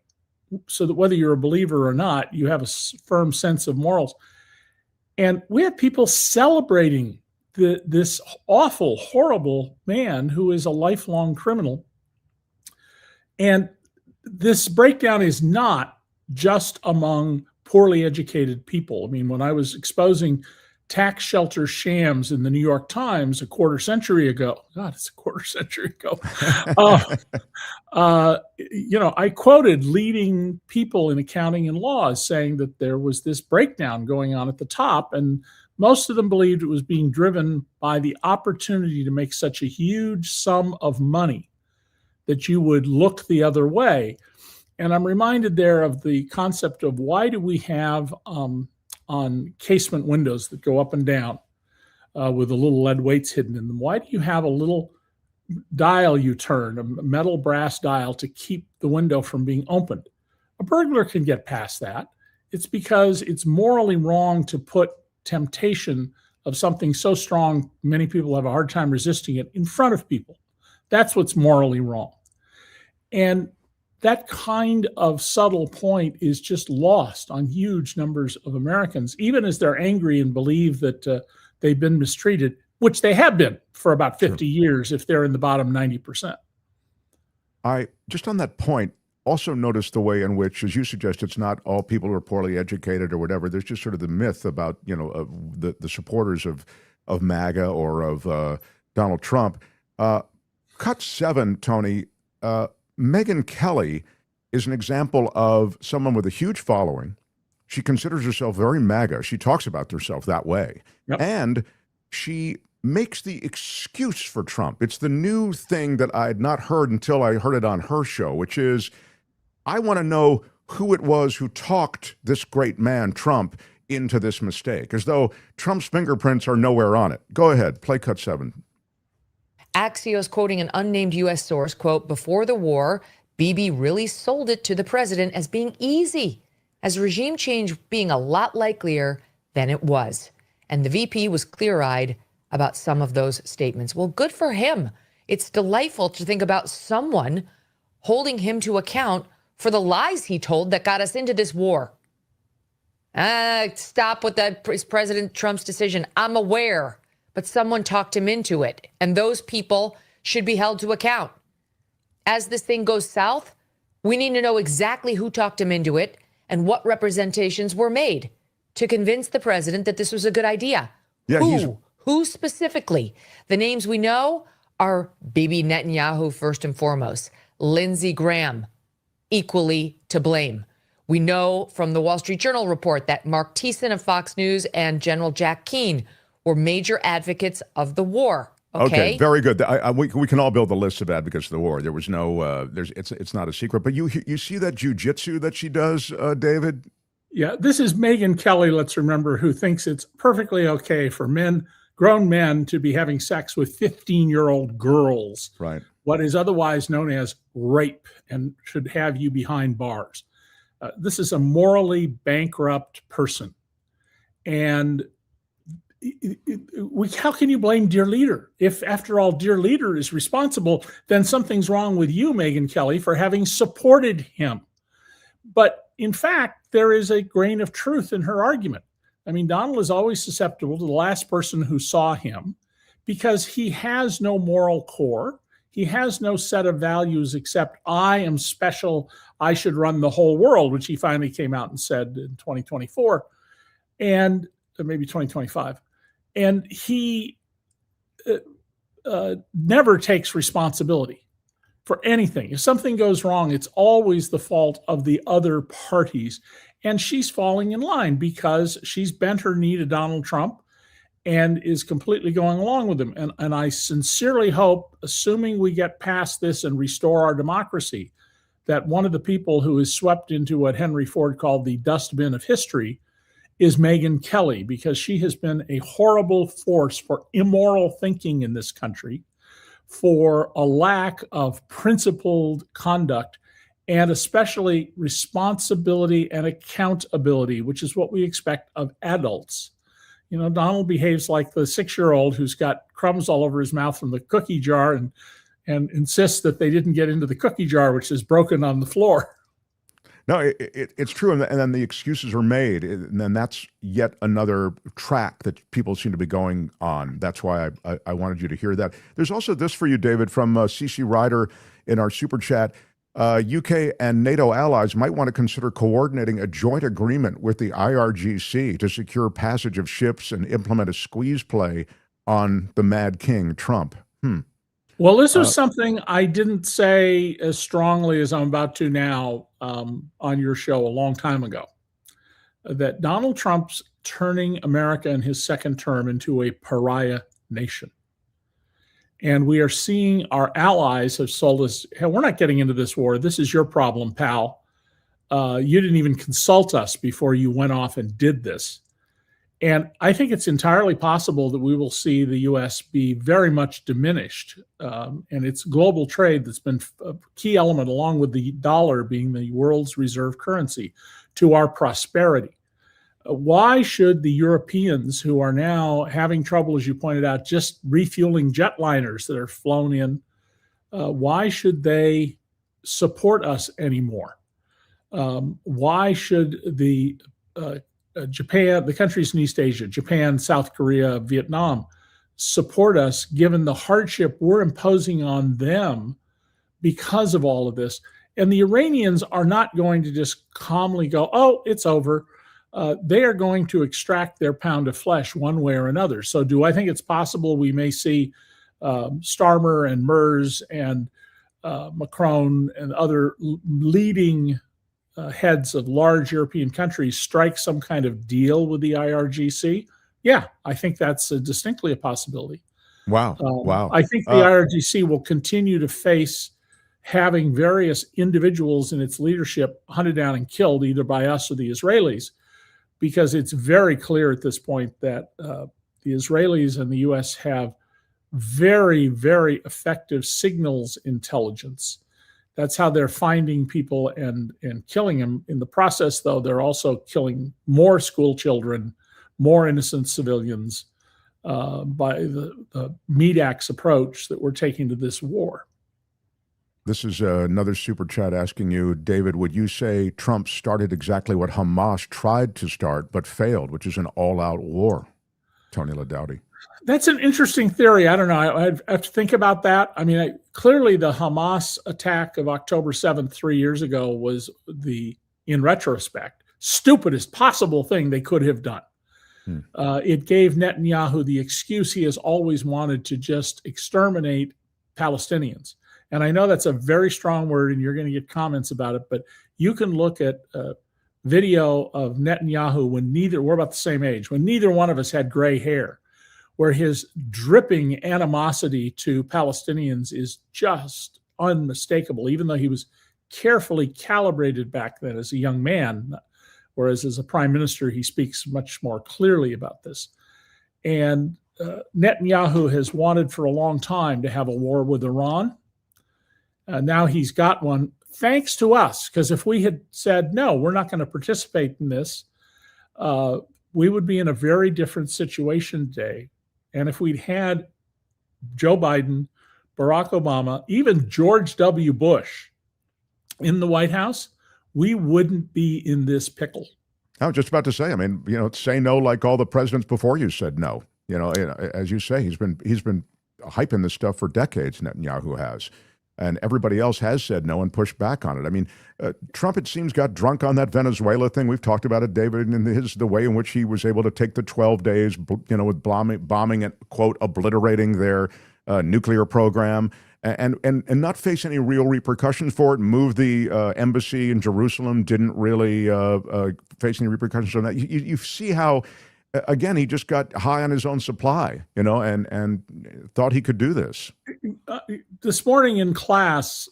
so that whether you're a believer or not, you have a firm sense of morals. And we have people celebrating this awful, horrible man who is a lifelong criminal. And this breakdown is not just among poorly educated people. I mean, when I was exposing tax shelter shams in the New York Times a quarter century ago, God, it's a quarter century ago, you know, I quoted leading people in accounting and law as saying that there was this breakdown going on at the top, and most of them believed it was being driven by the opportunity to make such a huge sum of money that you would look the other way. And I'm reminded there of the concept of, why do we have on casement windows that go up and down with the little lead weights hidden in them? Why do you have a little dial you turn, a metal brass dial, to keep the window from being opened? A burglar can get past that. It's because it's morally wrong to put temptation of something so strong many people have a hard time resisting it in front of people. That's what's morally wrong. And that kind of subtle point is just lost on huge numbers of Americans, even as they're angry and believe that they've been mistreated, which they have been for about 50 years if they're in the bottom 90%. I, just on that point, also notice the way in which, as you suggest, it's not all people who are poorly educated or whatever. There's just sort of the myth about, you know, the supporters of MAGA or of Donald Trump. Cut 7, Tony, Megyn Kelly is an example of someone with a huge following. She considers herself very MAGA. She talks about herself that way. Yep. And she makes the excuse for Trump. It's the new thing that I had not heard until I heard it on her show, which is, I want to know who it was who talked this great man, Trump, into this mistake, as though Trump's fingerprints are nowhere on it. Go ahead, play cut 7. Axios quoting an unnamed U.S. source, quote, "Before the war, Bibi really sold it to the president as being easy, as regime change being a lot likelier than it was." And the VP was clear-eyed about some of those statements. Well, good for him. It's delightful to think about someone holding him to account for the lies he told that got us into this war. Stop with that President Trump's decision. I'm aware, but someone talked him into it, and those people should be held to account. As this thing goes south, we need to know exactly who talked him into it and what representations were made. to convince the president that this was a good idea. Yeah, Who specifically? The names we know are Bibi Netanyahu first and foremost, Lindsey Graham equally to blame. We know from the Wall Street Journal report that Mark Thiessen of Fox News and General Jack Keane were major advocates of the war. Okay, very good. We can all build a list of advocates of the war. There was no, it's not a secret. But you see that jujitsu that she does, David? Yeah, this is Megyn Kelly, let's remember, who thinks it's perfectly okay for grown men to be having sex with 15-year-old girls. Right. What is otherwise known as rape and should have you behind bars. This is a morally bankrupt person. And how can you blame Dear Leader? If, after all, Dear Leader is responsible, then something's wrong with you, Megyn Kelly, for having supported him. But in fact, there is a grain of truth in her argument. I mean, Donald is always susceptible to the last person who saw him because he has no moral core. He has no set of values except I am special. I should run the whole world, which he finally came out and said in 2024 and maybe 2025. And he never takes responsibility for anything. If something goes wrong, it's always the fault of the other parties. And she's falling in line because she's bent her knee to Donald Trump and is completely going along with him. And I sincerely hope, assuming we get past this and restore our democracy, that one of the people who is swept into what Henry Ford called the dustbin of history is Megyn Kelly, because she has been a horrible force for immoral thinking in this country, for a lack of principled conduct, and especially responsibility and accountability, which is what we expect of adults. You know, Donald behaves like the 6-year-old who's got crumbs all over his mouth from the cookie jar and insists that they didn't get into the cookie jar, which is broken on the floor. No, it's true. And then the excuses are made. And then that's yet another track that people seem to be going on. That's why I wanted you to hear that. There's also this for you, David, from CC Ryder in our super chat. UK and NATO allies might want to consider coordinating a joint agreement with the IRGC to secure passage of ships and implement a squeeze play on the Mad King, Trump. Well, this was something I didn't say as strongly as I'm about to now on your show a long time ago, that Donald Trump's turning America in his second term into a pariah nation. And we are seeing our allies have sold us, hey, we're not getting into this war. This is your problem, pal. You didn't even consult us before you went off and did this. And I think it's entirely possible that we will see the U.S. be very much diminished. And it's global trade that's been a key element, along with the dollar being the world's reserve currency, to our prosperity. Why should the Europeans, who are now having trouble, as you pointed out, just refueling jetliners that are flown in, why should they support us anymore? Why should the Japan, the countries in East Asia, Japan, South Korea, Vietnam, support us given the hardship we're imposing on them because of all of this? And the Iranians are not going to just calmly go, oh, it's over. They are going to extract their pound of flesh one way or another. So do I think it's possible we may see Starmer and Merz and Macron and other leading heads of large European countries strike some kind of deal with the IRGC? Yeah, I think that's distinctly a possibility. Wow. Wow. I think the IRGC will continue to face having various individuals in its leadership hunted down and killed either by us or the Israelis, because it's very clear at this point that the Israelis and the U.S. have very, very effective signals intelligence. That's how they're finding people and killing them. In the process, though, they're also killing more school children, more innocent civilians by the meat axe approach that we're taking to this war. This is another super chat asking you, David, would you say Trump started exactly what Hamas tried to start but failed, which is an all-out war? Tony Ladowdy. That's an interesting theory. I don't know. I have to think about that. I mean, clearly the Hamas attack of October 7th, 3 years ago, was in retrospect, stupidest possible thing they could have done. It gave Netanyahu the excuse he has always wanted to just exterminate Palestinians. And I know that's a very strong word, and you're going to get comments about it, but you can look at video of Netanyahu when we're about the same age, when neither one of us had gray hair, where his dripping animosity to Palestinians is just unmistakable, even though he was carefully calibrated back then as a young man, whereas as a prime minister, he speaks much more clearly about this. And Netanyahu has wanted for a long time to have a war with Iran. Now he's got one, thanks to us, because if we had said, no, we're not going to participate in this, we would be in a very different situation today. And if we'd had Joe Biden, Barack Obama, even George W. Bush in the White House, we wouldn't be in this pickle. I was just about to say, I mean, say no like all the presidents before you said no. As you say, he's been hyping this stuff for decades, Netanyahu has. And everybody else has said no and pushed back on it. I mean, Trump, it seems, got drunk on that Venezuela thing. We've talked about it, David, and the way in which he was able to take the 12 days, with bombing and, quote, obliterating their nuclear program and not face any real repercussions for it. Move the embassy in Jerusalem, didn't really face any repercussions on that. You see how, again, he just got high on his own supply, and thought he could do this. This morning in class,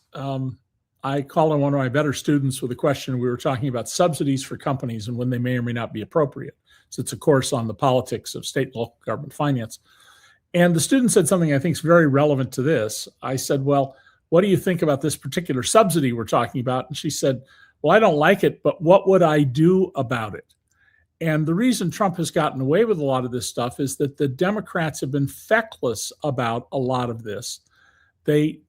I called on one of my better students with a question. We were talking about subsidies for companies and when they may or may not be appropriate. So it's a course on the politics of state and local government finance. And the student said something I think is very relevant to this. I said, well, what do you think about this particular subsidy we're talking about? And she said, well, I don't like it, but what would I do about it? And the reason Trump has gotten away with a lot of this stuff is that the Democrats have been feckless about a lot of this. They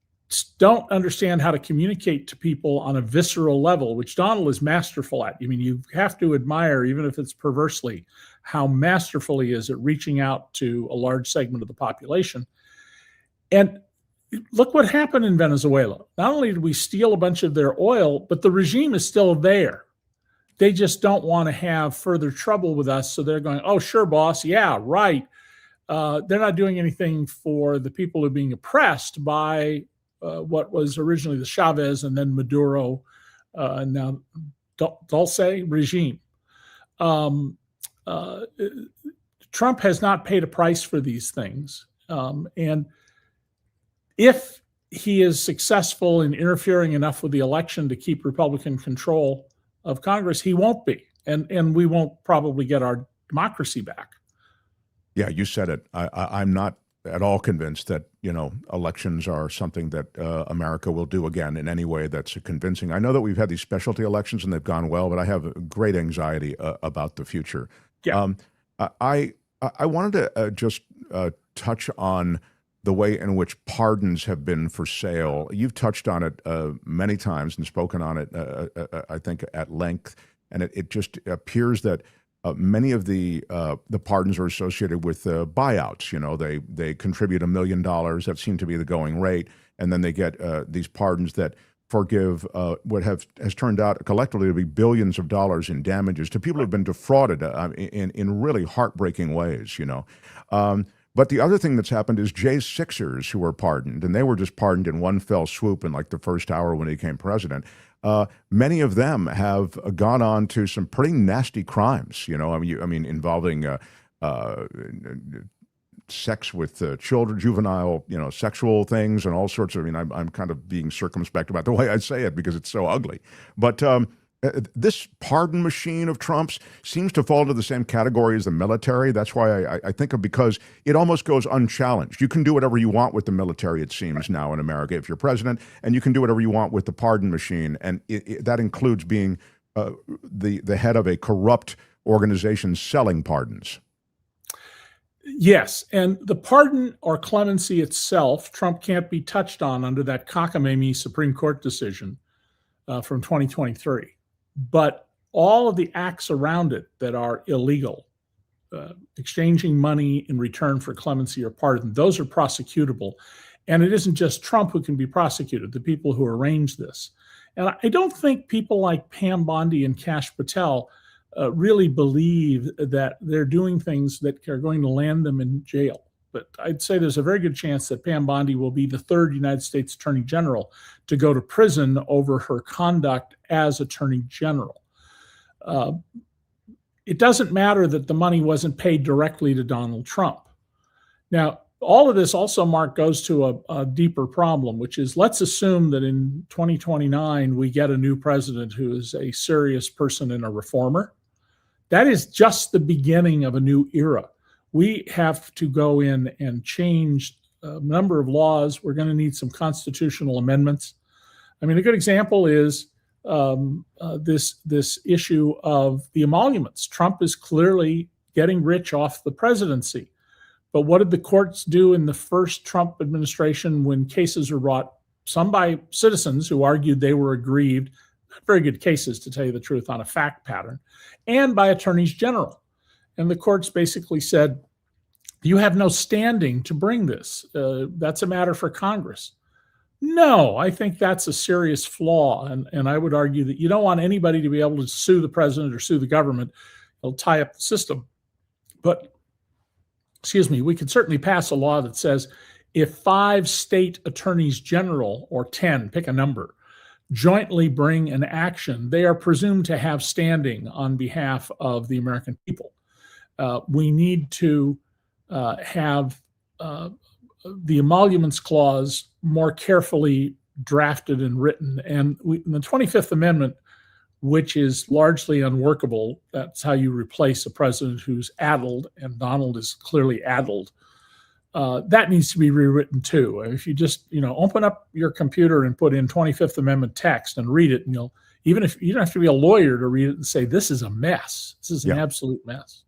don't understand how to communicate to people on a visceral level, which Donald is masterful at. I mean, you have to admire, even if it's perversely, how masterful he is at reaching out to a large segment of the population. And look what happened in Venezuela. Not only did we steal a bunch of their oil, but the regime is still there. They just don't want to have further trouble with us. So they're going, oh, sure, boss. Yeah, right. They're not doing anything for the people who are being oppressed by what was originally the Chavez and then Maduro, and now Dulce regime. Trump has not paid a price for these things. And if he is successful in interfering enough with the election to keep Republican control of Congress, he won't be. And we won't probably get our democracy back. Yeah, you said it. I'm not at all convinced that, elections are something that America will do again in any way that's convincing. I know that we've had these specialty elections and they've gone well, but I have great anxiety about the future. Yeah. I wanted to just touch on the way in which pardons have been for sale. You've touched on it many times and spoken on it, I think, at length. And it just appears that many of the pardons are associated with buyouts. They contribute $1 million. That seemed to be the going rate. And then they get these pardons that forgive what has turned out collectively to be billions of dollars in damages to people who have been defrauded in really heartbreaking ways, But the other thing that's happened is Jay's Sixers, who were pardoned, and they were just pardoned in one fell swoop in like the first hour when he became president. Many of them have gone on to some pretty nasty crimes, involving sex with children, juvenile, sexual things and all sorts of, I'm kind of being circumspect about the way I say it because it's so ugly. But this pardon machine of Trump's seems to fall into the same category as the military. That's why I think of, because it almost goes unchallenged. You can do whatever you want with the military, it seems, now in America if you're president, and you can do whatever you want with the pardon machine. And that includes being the head of a corrupt organization selling pardons. Yes, and the pardon or clemency itself, Trump can't be touched on under that cockamamie Supreme Court decision from 2023. But all of the acts around it that are illegal, exchanging money in return for clemency or pardon, those are prosecutable. And it isn't just Trump who can be prosecuted, the people who arrange this. And I don't think people like Pam Bondi and Kash Patel really believe that they're doing things that are going to land them in jail. But I'd say there's a very good chance that Pam Bondi will be the third United States Attorney General to go to prison over her conduct as Attorney General. It doesn't matter that the money wasn't paid directly to Donald Trump. Now, all of this also, Mark, goes to a deeper problem, which is, let's assume that in 2029 we get a new president who is a serious person and a reformer. That is just the beginning of a new era. We have to go in and change a number of laws. We're going to need some constitutional amendments. I mean, a good example is this issue of the emoluments. Trump is clearly getting rich off the presidency. But what did the courts do in the first Trump administration when cases were brought, some by citizens who argued they were aggrieved, very good cases to tell you the truth on a fact pattern, and by attorneys general? And the courts basically said, you have no standing to bring this. That's a matter for Congress. No, I think that's a serious flaw. And I would argue that you don't want anybody to be able to sue the president or sue the government. It'll tie up the system. But we could certainly pass a law that says if 5 state attorneys general, or 10, pick a number, jointly bring an action, they are presumed to have standing on behalf of the American people. We need to have the emoluments clause more carefully drafted and written. And in the 25th Amendment, which is largely unworkable, that's how you replace a president who's addled, and Donald is clearly addled. That needs to be rewritten too. If you just, open up your computer and put in 25th Amendment text and read it, and even if you don't have to be a lawyer to read it and say, this is a mess. This is an absolute mess.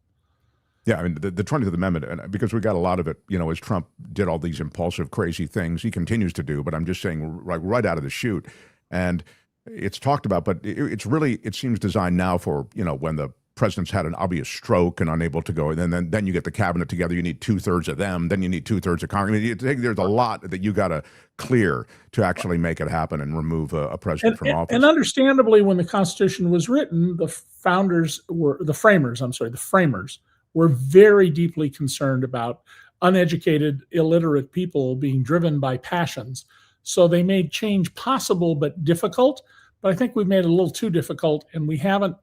Yeah, I mean, the 25th Amendment, because we got a lot of it, as Trump did all these impulsive, crazy things, he continues to do, but I'm just saying right out of the chute. And it's talked about, but it seems designed now for, when the president's had an obvious stroke and unable to go, and then you get the cabinet together, you need 2/3 of them, then you need 2/3 of Congress. I mean, there's a lot that you got to clear to actually make it happen and remove a president from office. And understandably, when the Constitution was written, the framers were very deeply concerned about uneducated, illiterate people being driven by passions. So they made change possible but difficult. But I think we've made it a little too difficult, and we haven't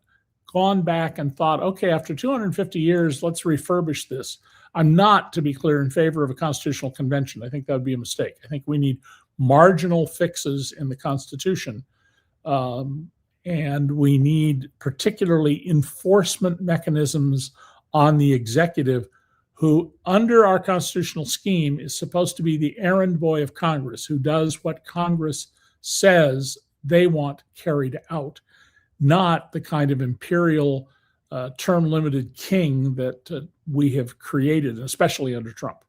gone back and thought, okay, after 250 years, let's refurbish this. I'm not, to be clear, in favor of a constitutional convention. I think that would be a mistake. I think we need marginal fixes in the Constitution. And we need particularly enforcement mechanisms on the executive, who under our constitutional scheme is supposed to be the errand boy of Congress, who does what Congress says they want carried out, not the kind of imperial term-limited king that we have created, especially under Trump.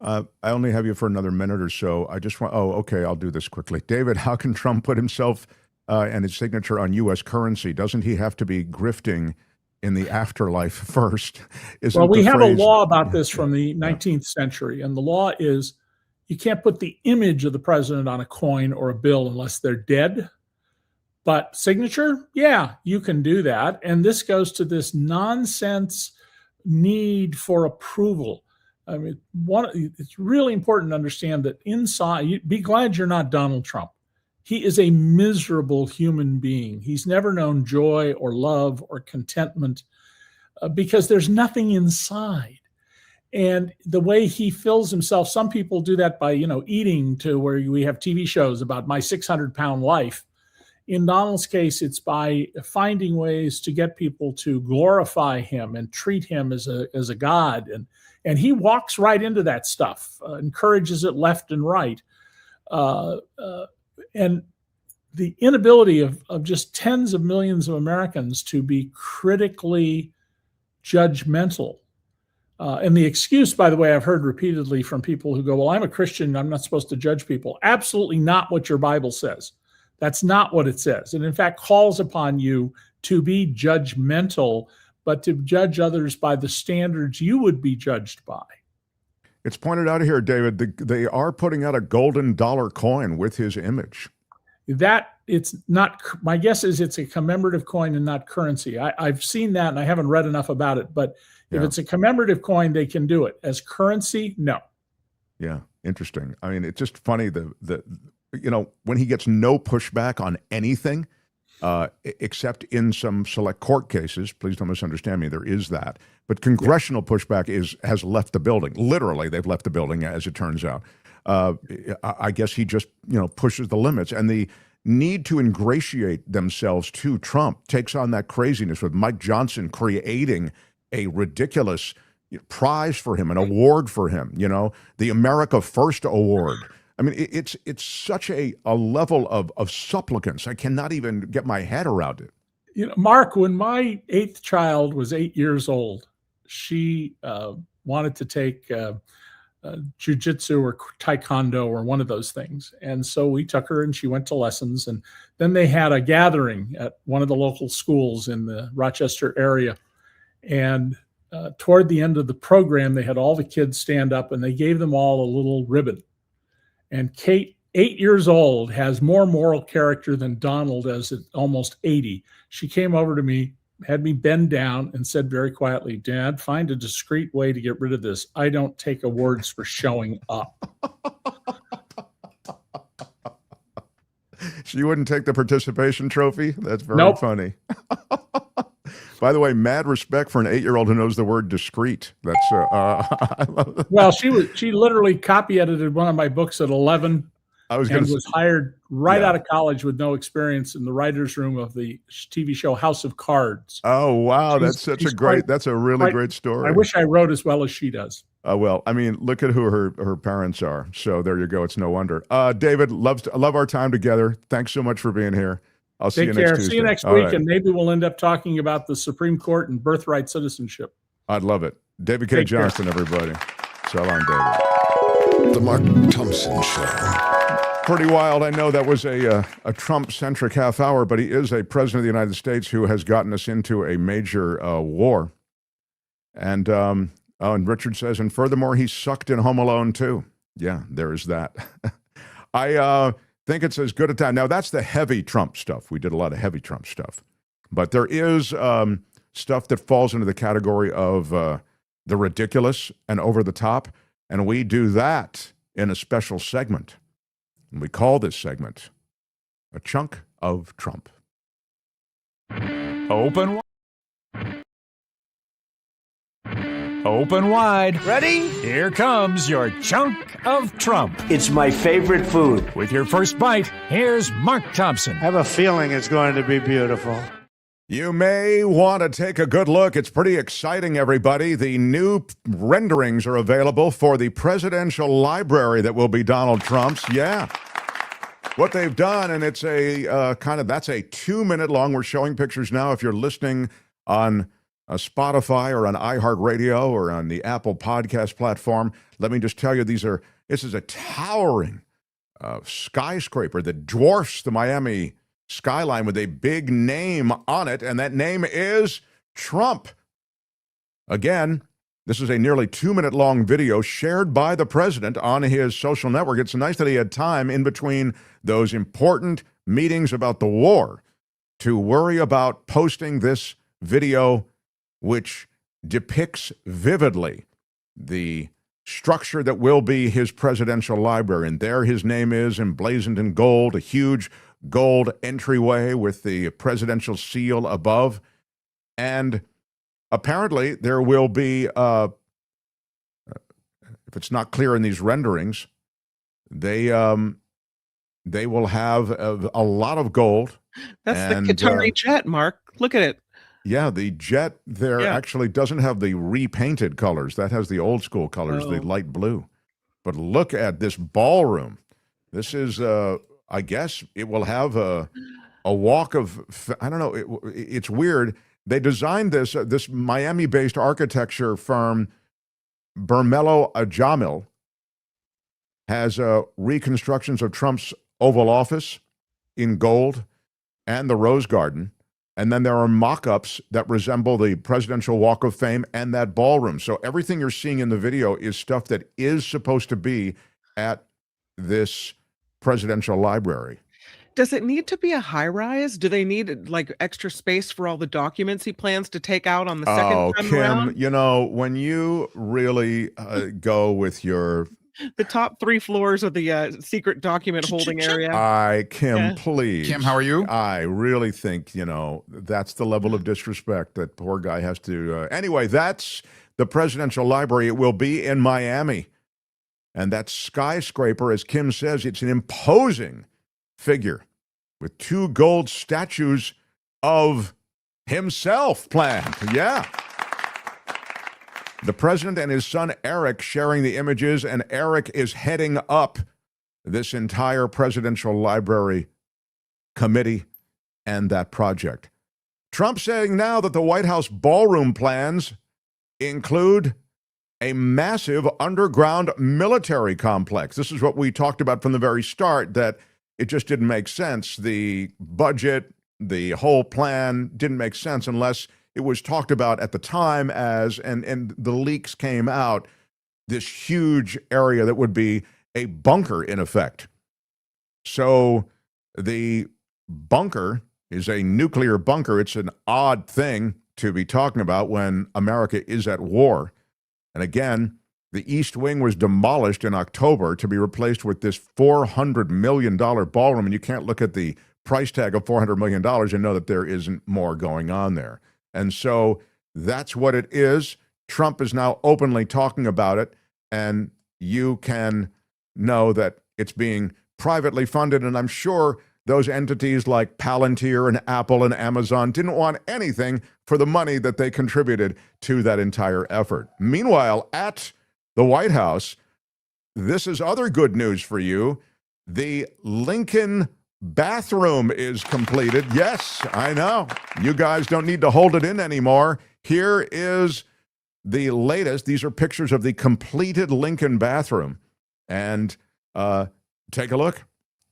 I only have you for another minute or so. I just want, okay, I'll do this quickly. David, how can Trump put himself and his signature on U.S. currency? Doesn't he have to be grifting in the afterlife first? Well, we have a law about this from the 19th century, and the law is you can't put the image of the president on a coin or a bill unless they're dead. But signature, yeah, you can do that. And this goes to this nonsense need for approval. I mean, it's really important to understand that inside, be glad you're not Donald Trump. He is a miserable human being. He's never known joy or love or contentment because there's nothing inside. And the way he fills himself, some people do that by, eating, to where we have TV shows about my 600-pound life. In Donald's case, it's by finding ways to get people to glorify him and treat him as a god. And he walks right into that stuff, encourages it left and right. And the inability of just tens of millions of Americans to be critically judgmental. And the excuse, by the way, I've heard repeatedly from people who go, well, I'm a Christian, I'm not supposed to judge people. Absolutely not what your Bible says. That's not what it says. And in fact, calls upon you to be judgmental, but to judge others by the standards you would be judged by. It's pointed out here, David, they are putting out a golden dollar coin with his image. That it's not, my guess is it's a commemorative coin and not currency. I've seen that and I haven't read enough about it, but if it's a commemorative coin, they can do it. As currency, no. Yeah, interesting. I mean, it's just funny when he gets no pushback on anything, except in some select court cases. Please don't misunderstand me. There is that, but congressional pushback has left the building. Literally, they've left the building, as it turns out. I guess he just pushes the limits, and the need to ingratiate themselves to Trump takes on that craziness with Mike Johnson creating a ridiculous prize for him, an award for him, the America First Award. I mean, it's such a level of supplicance. I cannot even get my head around it. Mark, when my 8th child was 8 years old, she wanted to take jujitsu or taekwondo or one of those things. And so we took her and she went to lessons. And then they had a gathering at one of the local schools in the Rochester area. And toward the end of the program, they had all the kids stand up and they gave them all a little ribbon. And Kate, 8 years old, has more moral character than Donald as at almost 80. She came over to me, had me bend down and said very quietly, "Dad, find a discreet way to get rid of this. I don't take awards for showing up." She wouldn't take the participation trophy? That's very funny. By the way, mad respect for an 8-year-old who knows the word discreet. That's I love that. Well, she literally copy edited one of my books at 11. Was hired right out of college with no experience in the writer's room of the TV show House of Cards. Oh, wow. That's a really great story. I wish I wrote as well as she does. Well, I mean, look at who her parents are. So there you go. It's no wonder. David, love our time together. Thanks so much for being here. I'll see you next Tuesday. See you next week, and maybe we'll end up talking about the Supreme Court and birthright citizenship. I'd love it. David Cay Johnston, everybody. So long, David. The Mark Thompson Show. Pretty wild. I know that was a Trump-centric half hour, but he is a president of the United States who has gotten us into a major war. And and Richard says, and furthermore, he sucked in Home Alone too. Yeah, there is that. I think it's as good a time. Now, that's the heavy Trump stuff. We did a lot of heavy Trump stuff. But there is stuff that falls into the category of the ridiculous and over the top. And we do that in a special segment. And we call this segment A Chunk of Trump. Open wide. Ready? Here comes your chunk of Trump. It's my favorite food. With your first bite, here's Mark Thompson. I have a feeling it's going to be beautiful. You may want to take a good look. It's pretty exciting, everybody. The new renderings are available for the presidential library that will be Donald Trump's. Yeah. What they've done, and it's a that's a 2-minute long. We're showing pictures now. If you're listening on Spotify or on iHeartRadio or on the Apple podcast platform, let me just tell you, this is a towering skyscraper that dwarfs the Miami skyline with a big name on it, and that name is Trump. Again, this is a nearly 2-minute long video shared by the president on his social network. It's nice that he had time in between those important meetings about the war to worry about posting this video, which depicts vividly the structure that will be his presidential library. And there his name is emblazoned in gold, a huge gold entryway with the presidential seal above. And apparently there will be, if it's not clear in these renderings, they will have a lot of gold. That's the Qatari jet, Mark. Look at it. Yeah, the jet there actually doesn't have the repainted colors. That has the old school colors, the light blue. But look at this ballroom. This is, I guess, it will have a walk of, I don't know, it's weird. They designed this Miami-based architecture firm, Bermelo Ajamil, has reconstructions of Trump's Oval Office in gold and the Rose Garden. And then there are mock-ups that resemble the Presidential Walk of Fame and that ballroom. So everything you're seeing in the video is stuff that is supposed to be at this presidential library. Does it need to be a high rise? Do they need like extra space for all the documents he plans to take out on the second time Kim, around? you know, when you really go with your... The top 3 floors of the secret document holding area. Kim, please. Kim, how are you? I really think, you know, that's the level of disrespect that poor guy has to... Anyway, that's the presidential library. It will be in Miami. And that skyscraper, as Kim says, it's an imposing figure with 2 gold statues of himself planned. Yeah. The president and his son Eric sharing the images, and Eric is heading up this entire presidential library committee and that project. Trump saying now that the White House ballroom plans include a massive underground military complex. This is what we talked about from the very start, that it just didn't make sense. The budget, the whole plan didn't make sense unless it was talked about at the time as, and the leaks came out, this huge area that would be a bunker in effect. So the bunker is a nuclear bunker. It's an odd thing to be talking about when America is at war. And again, the East Wing was demolished in October to be replaced with this $400 million ballroom. And you can't look at the price tag of $400 million and know that there isn't more going on there. And so that's what it is. Trump is now openly talking about it. And you can know that it's being privately funded. And I'm sure those entities like Palantir and Apple and Amazon didn't want anything for the money that they contributed to that entire effort. Meanwhile, at the White House, this is other good news for you. The Lincoln bathroom is completed. Yes, I know. You guys don't need to hold it in anymore. Here is the latest. These are pictures of the completed Lincoln bathroom. And take a look.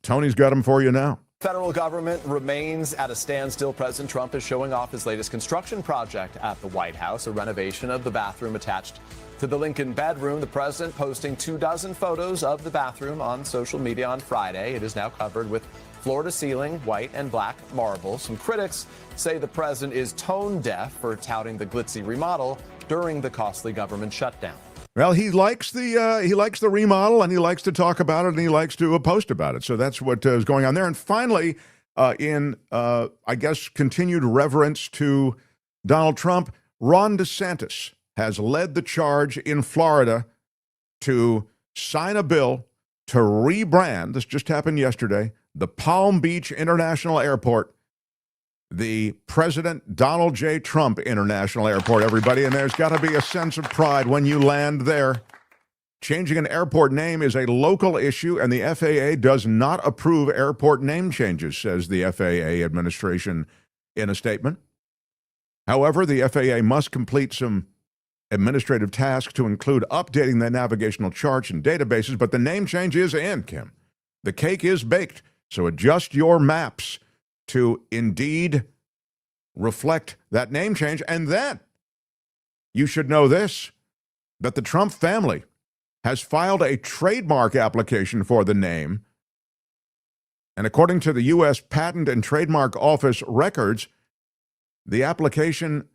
Tony's got them for you now. Federal government remains at a standstill. President Trump is showing off his latest construction project at the White House, a renovation of the bathroom attached to the Lincoln bedroom. The president posting 24 photos of the bathroom on social media on Friday. It is now covered with floor-to-ceiling white and black marble. Some critics say the president is tone deaf for touting the glitzy remodel during the costly government shutdown. Well, he likes the remodel, and he likes to talk about it, and he likes to post about it. So that's what is going on there. And finally, I guess, continued reverence to Donald Trump, Ron DeSantis has led the charge in Florida to sign a bill to rebrand, this just happened yesterday, the Palm Beach International Airport, the President Donald J. Trump International Airport, everybody. And there's got to be a sense of pride when you land there. Changing an airport name is a local issue, and the FAA does not approve airport name changes, says the FAA administration in a statement. However, the FAA must complete some administrative tasks to include updating the navigational charts and databases, but the name change is in, Kim. The cake is baked, so adjust your maps to indeed reflect that name change. And then you should know this, that the Trump family has filed a trademark application for the name. And according to the U.S. Patent and Trademark Office records, the application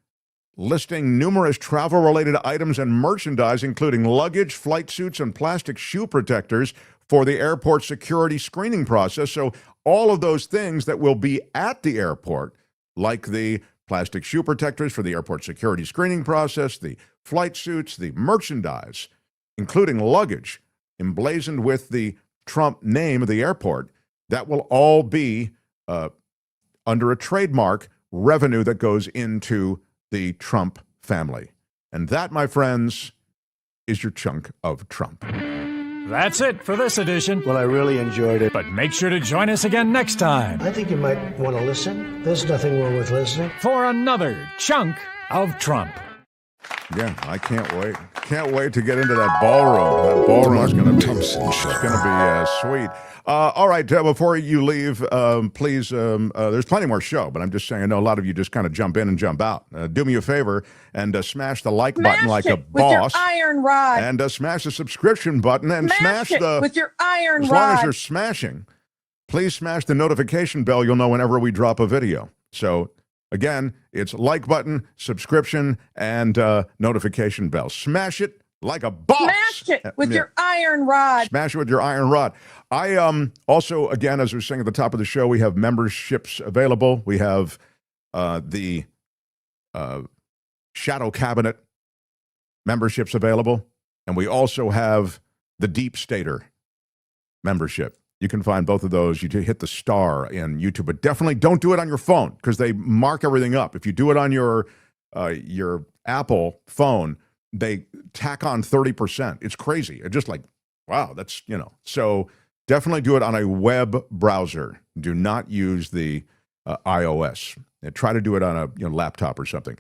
listing numerous travel-related items and merchandise, including luggage, flight suits, and plastic shoe protectors for the airport security screening process. So all of those things that will be at the airport, like the plastic shoe protectors for the airport security screening process, the flight suits, the merchandise, including luggage, emblazoned with the Trump name of the airport, that will all be under a trademark revenue that goes into the Trump family. And that, my friends, is your chunk of Trump. That's it for this edition. Well, I really enjoyed it. But make sure to join us again next time. I think you might want to listen. There's nothing wrong with listening. For another chunk of Trump. Yeah, I can't wait. Can't wait to get into that ballroom. That ballroom is going to be sweet. All right, before you leave, please, there's plenty more show, but I'm just saying, I know a lot of you just kind of jump in and jump out. Do me a favor and smash the like button like a boss. With your iron rod. And smash the subscription button and smash it the... with your iron rod. As long as you're smashing, Please smash the notification bell. You'll know whenever we drop a video. So, again, it's like button, subscription, and notification bell. Smash it like a boss. Smash it with your iron rod. Smash it with your iron rod. I also, again, as we were saying at the top of the show, we have memberships available. We have the Shadow Cabinet memberships available. And we also have the Deep Stater membership. You can find both of those. You hit the star in YouTube, but definitely don't do it on your phone because they mark everything up. If you do it on your Apple phone, they tack on 30%. It's crazy. It's just like, wow, that's, So definitely do it on a web browser. Do not use the iOS. Try to do it on a laptop or something.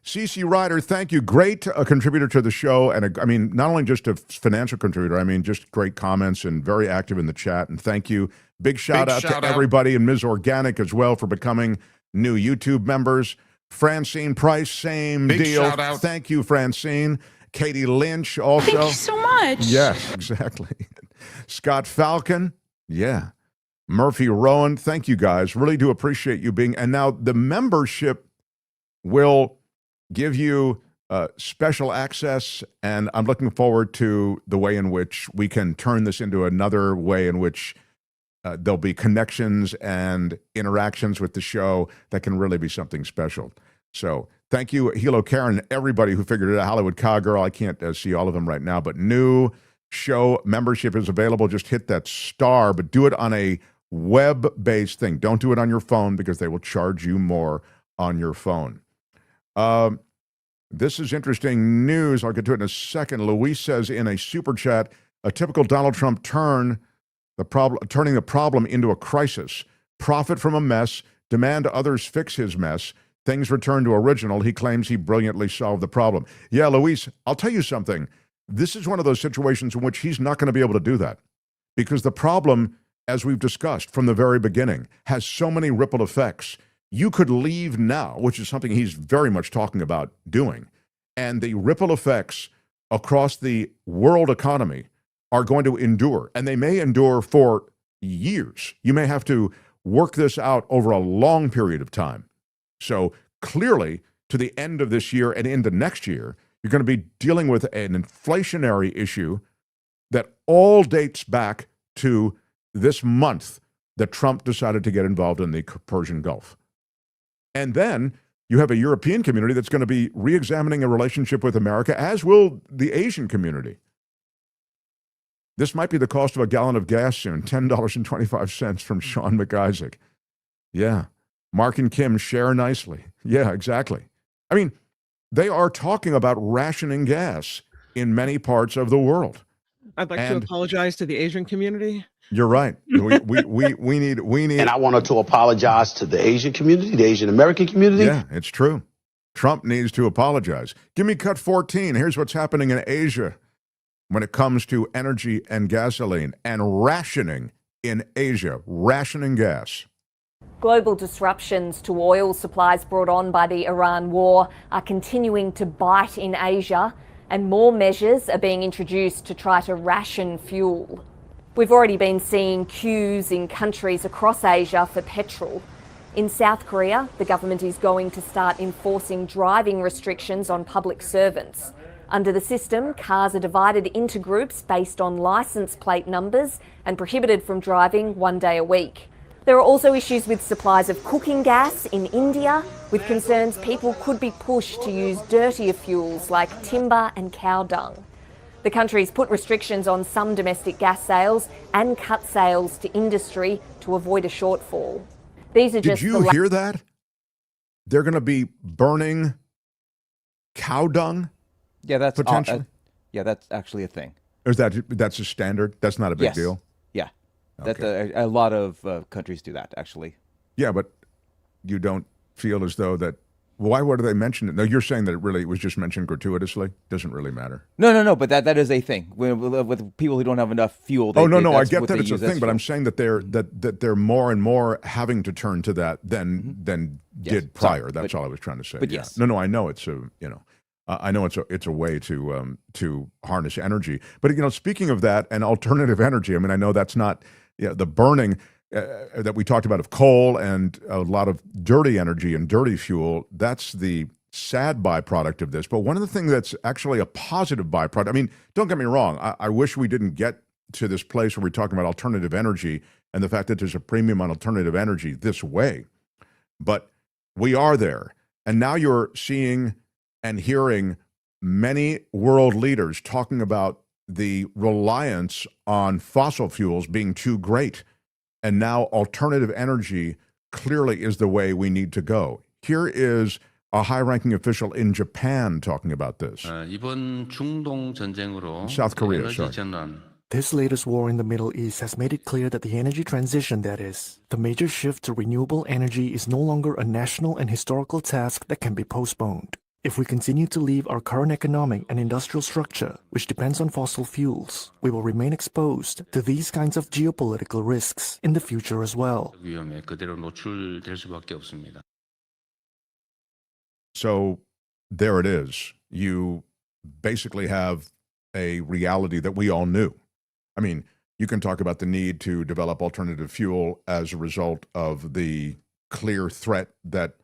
CC Ryder, thank you. Great contributor to the show. And I mean, not only just a financial contributor, I mean, just great comments and very active in the chat. And thank you. Big shout out to everybody and Ms. Organic as well for becoming new YouTube members. Francine Price, same deal. Shout out. Thank you, Francine. Katie Lynch also. Thank you so much. Yes, exactly. Scott Falcon. Yeah. Murphy Rowan. Thank you guys. Really do appreciate you being. And now the membership will give you special access, and I'm looking forward to the way in which we can turn this into another way in which there'll be connections and interactions with the show that can really be something special. So thank you, Hilo Karen, everybody who figured it out. Hollywood Cowgirl, I can't see all of them right now, but new show membership is available. Just hit that star, but do it on a web-based thing. Don't do it on your phone because they will charge you more on your phone. This is interesting news. I'll get to it in a second. Luis says in a super chat, a typical Donald Trump turning the problem into a crisis. Profit from a mess, demand others fix his mess. Things return to original. He claims he brilliantly solved the problem. Yeah, Luis, I'll tell you something. This is one of those situations in which he's not going to be able to do that because the problem, as we've discussed from the very beginning, has so many ripple effects. You could leave now, which is something he's very much talking about doing, and the ripple effects across the world economy are going to endure, and they may endure for years. You may have to work this out over a long period of time. So clearly, to the end of this year and into next year, you're going to be dealing with an inflationary issue that all dates back to this month that Trump decided to get involved in the Persian Gulf. And then you have a European community that's going to be re-examining a relationship with America, as will the Asian community. This might be the cost of a gallon of gas soon, $10.25 from Sean McIsaac. Yeah. Mark and Kim share nicely. Yeah, exactly. I mean, they are talking about rationing gas in many parts of the world. I'd like to apologize to the Asian community. You're right. We need. And I wanted to apologize to the Asian community, the Asian American community. Yeah, it's true. Trump needs to apologize. Give me cut 14. Here's what's happening in Asia when it comes to energy and gasoline and rationing in Asia, rationing gas. Global disruptions to oil supplies brought on by the Iran war are continuing to bite in Asia, and more measures are being introduced to try to ration fuel. We've already been seeing queues in countries across Asia for petrol. In South Korea, the government is going to start enforcing driving restrictions on public servants. Under the system, cars are divided into groups based on license plate numbers and prohibited from driving 1 day a week. There are also issues with supplies of cooking gas in India, with concerns people could be pushed to use dirtier fuels like timber and cow dung. The country's put restrictions on some domestic gas sales and cut sales to industry to avoid a shortfall. These are Did just you hear that? They're going to be burning cow dung? Yeah, that's potentially. Yeah, that's actually a thing. Or is that's a standard? That's not a big deal? Yeah. Okay. That a lot of countries do that, actually. Yeah, but you don't feel as though that. Why would they mention it? No, you're saying that it was just mentioned gratuitously. Doesn't really matter. No. But that is a thing with people who don't have enough fuel. I get that it's a thing, but I'm saying that they're more and more having to turn to that than did prior. That's all I was trying to say. But yes, no, I know it's I know it's a way to harness energy. But speaking of that and alternative energy, I mean, I know that's not the burning that we talked about of coal and a lot of dirty energy and dirty fuel, that's the sad byproduct of this. But one of the things that's actually a positive byproduct, I mean, don't get me wrong, I wish we didn't get to this place where we're talking about alternative energy and the fact that there's a premium on alternative energy this way. But we are there. And now you're seeing and hearing many world leaders talking about the reliance on fossil fuels being too great. And now alternative energy clearly is the way we need to go. Here is a high-ranking official in Japan talking about this. South Korea, sorry. This latest war in the Middle East has made it clear that the energy transition, that is, the major shift to renewable energy, is no longer a national and historical task that can be postponed. If we continue to leave our current economic and industrial structure, which depends on fossil fuels, we will remain exposed to these kinds of geopolitical risks in the future as well. So there it is. You basically have a reality that we all knew. I mean, you can talk about the need to develop alternative fuel as a result of the clear threat that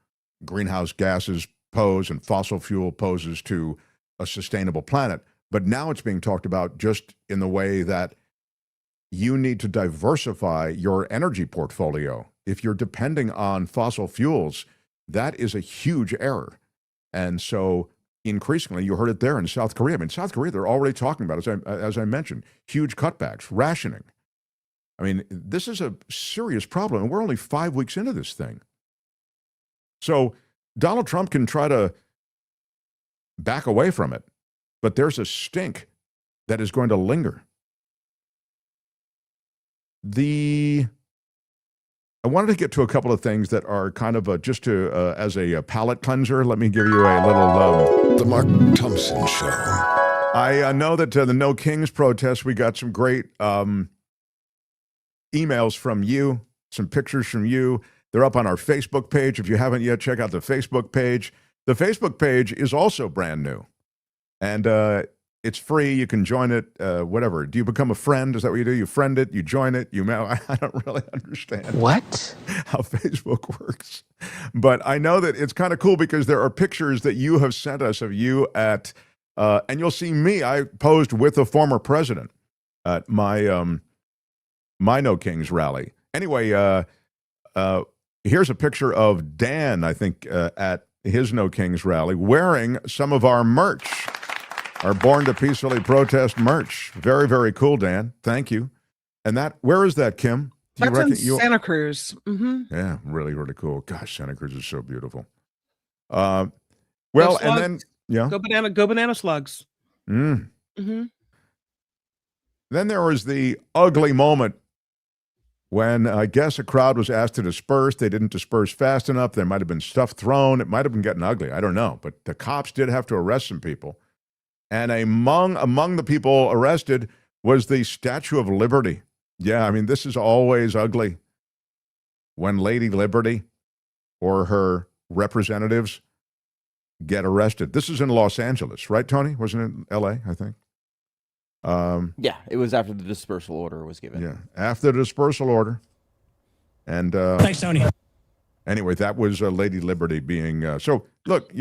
greenhouse gases pose and fossil fuel poses to a sustainable planet. But now it's being talked about just in the way that you need to diversify your energy portfolio. If you're depending on fossil fuels, that is a huge error. And so increasingly, you heard it there in South Korea. I mean, South Korea, they're already talking about, as I mentioned, huge cutbacks, rationing. I mean, this is a serious problem, and we're only 5 weeks into this thing. So Donald Trump can try to back away from it, but there's a stink that is going to linger. I wanted to get to a couple of things that are kind of just to as a palate cleanser. Let me give you a little The Mark Thompson Show. I know that the No Kings protest, we got some great emails from you, some pictures from you. They're up on our Facebook page. If you haven't yet, check out the Facebook page. The Facebook page is also brand new, and it's free. You can join it, whatever. Do you become a friend? Is that what you do? You friend it, you join it, you mail. I don't really understand What? how Facebook works. But I know that it's kind of cool because there are pictures that you have sent us of you at, and you'll see me. I posed with a former president at my No Kings rally. Anyway, here's a picture of Dan, I think, at his No Kings rally, wearing some of our merch. Our Born to Peacefully Protest merch. Very, very cool, Dan. Thank you. And where is that, Kim? That's in Santa Cruz. Mm-hmm. Yeah, really, really cool. Gosh, Santa Cruz is so beautiful. Well, and then, yeah. Go banana slugs. Mm-hmm. Then there was the ugly moment when I guess a crowd was asked to disperse. They didn't disperse fast enough. There might have been stuff thrown. It might have been getting ugly. I don't know. But the cops did have to arrest some people. And among the people arrested was the Statue of Liberty. Yeah, I mean, this is always ugly when Lady Liberty or her representatives get arrested. This is in Los Angeles, right, Tony? Wasn't it L.A., I think? Yeah, it was after the dispersal order was given. Yeah, after the dispersal order. And thanks, Tony. Anyway, that was Lady Liberty being... so, look,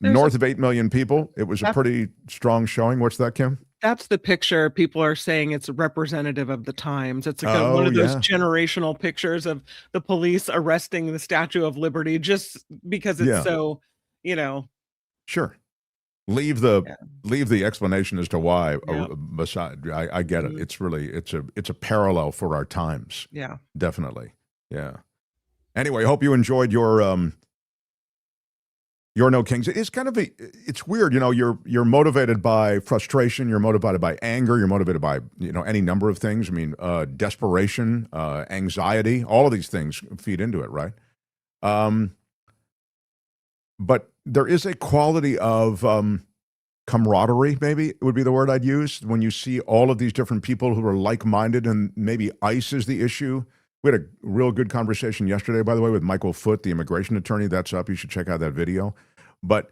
north of 8 million people. It was a pretty strong showing. What's that, Kim? That's the picture. People are saying it's representative of the times. It's one of those generational pictures of the police arresting the Statue of Liberty just because it's so, Sure. Leave the explanation as to why. Beside, I get it. It's really it's a parallel for our times. Yeah, definitely. Yeah. Anyway, I hope you enjoyed your No Kings. It's kind of it's weird, you're motivated by frustration, you're motivated by anger, you're motivated by, any number of things. I mean, desperation, anxiety, all of these things feed into it, right? But there is a quality of camaraderie, maybe it would be the word I'd use, when you see all of these different people who are like-minded, and maybe ICE is the issue. We had a real good conversation yesterday, by the way, with Michael Foote, the immigration attorney. That's up. You should check out that video. But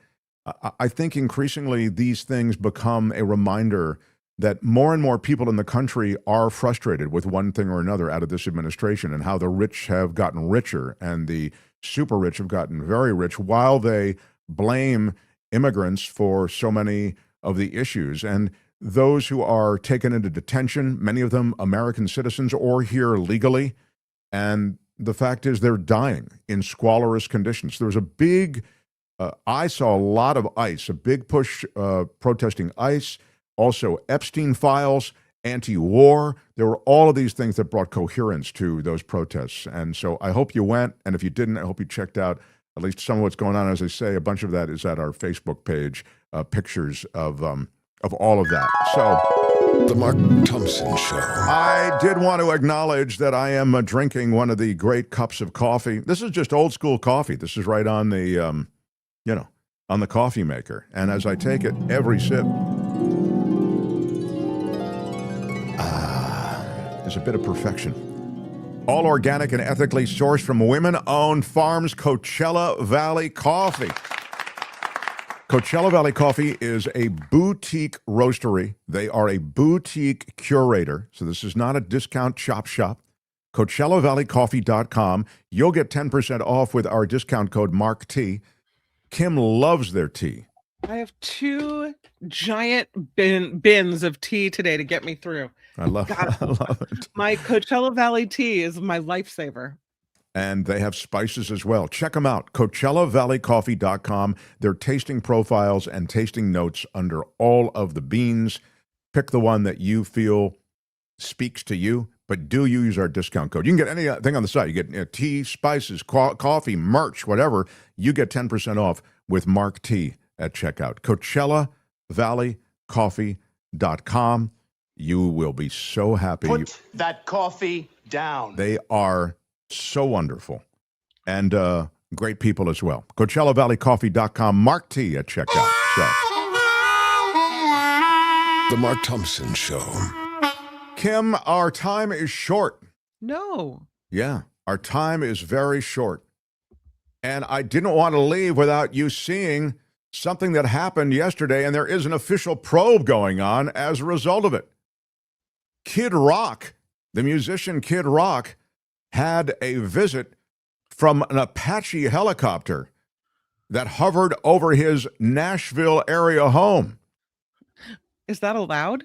I think increasingly these things become a reminder that more and more people in the country are frustrated with one thing or another out of this administration, and how the rich have gotten richer and the super rich have gotten very rich while they blame immigrants for so many of the issues. And those who are taken into detention, many of them American citizens or here legally, and the fact is they're dying in squalorous conditions. There was a big, I saw a lot of ICE, a big push protesting ICE, also Epstein files, anti-war. There were all of these things that brought coherence to those protests. And so I hope you went, and if you didn't, I hope you checked out at least some of what's going on. As I say, a bunch of that is at our Facebook page, pictures of all of that. So, The Mark Thompson Show. I did want to acknowledge that I am drinking one of the great cups of coffee. This is just old school coffee. This is right on the, on the coffee maker. And as I take it, every sip is a bit of perfection. All organic and ethically sourced from women-owned farms, Coachella Valley Coffee. Coachella Valley Coffee is a boutique roastery. They are a boutique curator, so this is not a discount chop shop. CoachellaValleyCoffee.com. You'll get 10% off with our discount code MarkT. Kim loves their tea. I have 2 giant bins of tea today to get me through. I love it. My Coachella Valley tea is my lifesaver. And they have spices as well. Check them out, CoachellaValleyCoffee.com. Their tasting profiles and tasting notes under all of the beans. Pick the one that you feel speaks to you, but do use our discount code. You can get anything on the site. You get tea, spices, coffee, merch, whatever. You get 10% off with Mark T at checkout. CoachellaValleyCoffee.com. You will be so happy. Put that coffee down. They are so wonderful and great people as well. CoachellaValleyCoffee.com. Mark T at checkout. The Mark Thompson Show. Kim, our time is short. No. Yeah, our time is very short. And I didn't want to leave without you seeing something that happened yesterday, and there is an official probe going on as a result of it. Kid Rock, the musician Kid Rock, had a visit from an Apache helicopter that hovered over his Nashville area home. Is that allowed?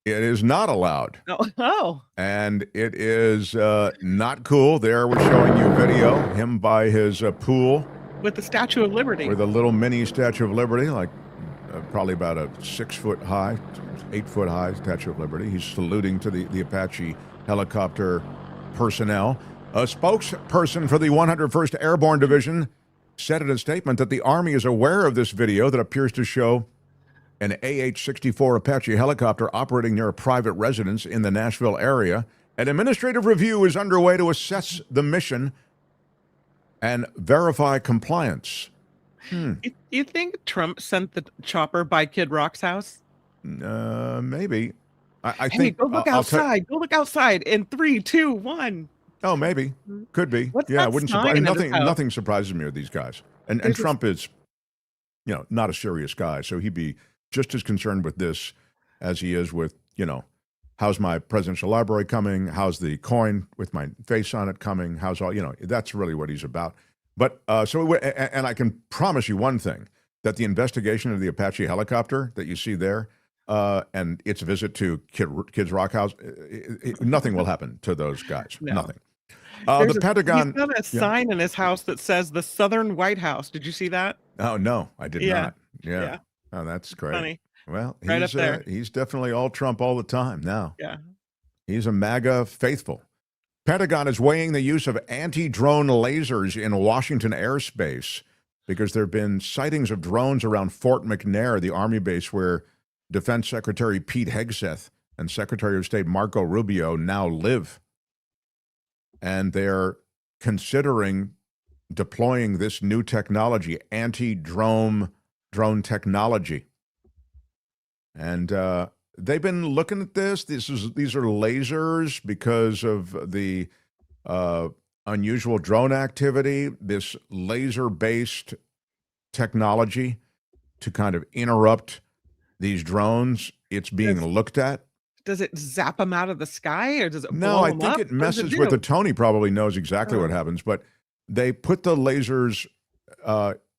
It is not allowed. Oh. And it is not cool. There we're showing you video, him by his pool. With the Statue of Liberty. With a little mini Statue of Liberty, like probably about a 6-foot high, 8-foot high Statue of Liberty. He's saluting to the Apache helicopter personnel. A spokesperson for the 101st Airborne Division said in a statement that the Army is aware of this video that appears to show an AH-64 Apache helicopter operating near a private residence in the Nashville area. An administrative review is underway to assess the mission and verify compliance. You think Trump sent the chopper by Kid Rock's house? Maybe. I Hey, think. go look outside. Go look outside in 3, 2, 1. Oh, maybe. Could be. What's Yeah, that wouldn't sign surprise. in his Nothing. house? Nothing surprises me with these guys. And Trump is, not a serious guy. So he'd be just as concerned with this as he is with, how's my presidential library coming? How's the coin with my face on it coming? How's all, that's really what he's about. But and I can promise you one thing, that the investigation of the Apache helicopter that you see there and its visit to Kid's Rock House, nothing will happen to those guys. No. Nothing. The Pentagon. He's got a sign in his house that says the Southern White House. Did you see that? Oh, no, I did not. Yeah. Oh, that's great. Funny. Well, Right up there. He's definitely all Trump all the time now. Yeah. He's a MAGA faithful. Pentagon is weighing the use of anti-drone lasers in Washington airspace because there have been sightings of drones around Fort McNair, the Army base where Defense Secretary Pete Hegseth and Secretary of State Marco Rubio now live. And they're considering deploying this new technology, anti-drone technology. And they've been looking at this. These are lasers because of the unusual drone activity, this laser-based technology to kind of interrupt these drones it's being looked at. Does it zap them out of the sky, or does it No, blow I them think up? it What does messes do? with the Tony probably knows exactly what happens, but they put the lasers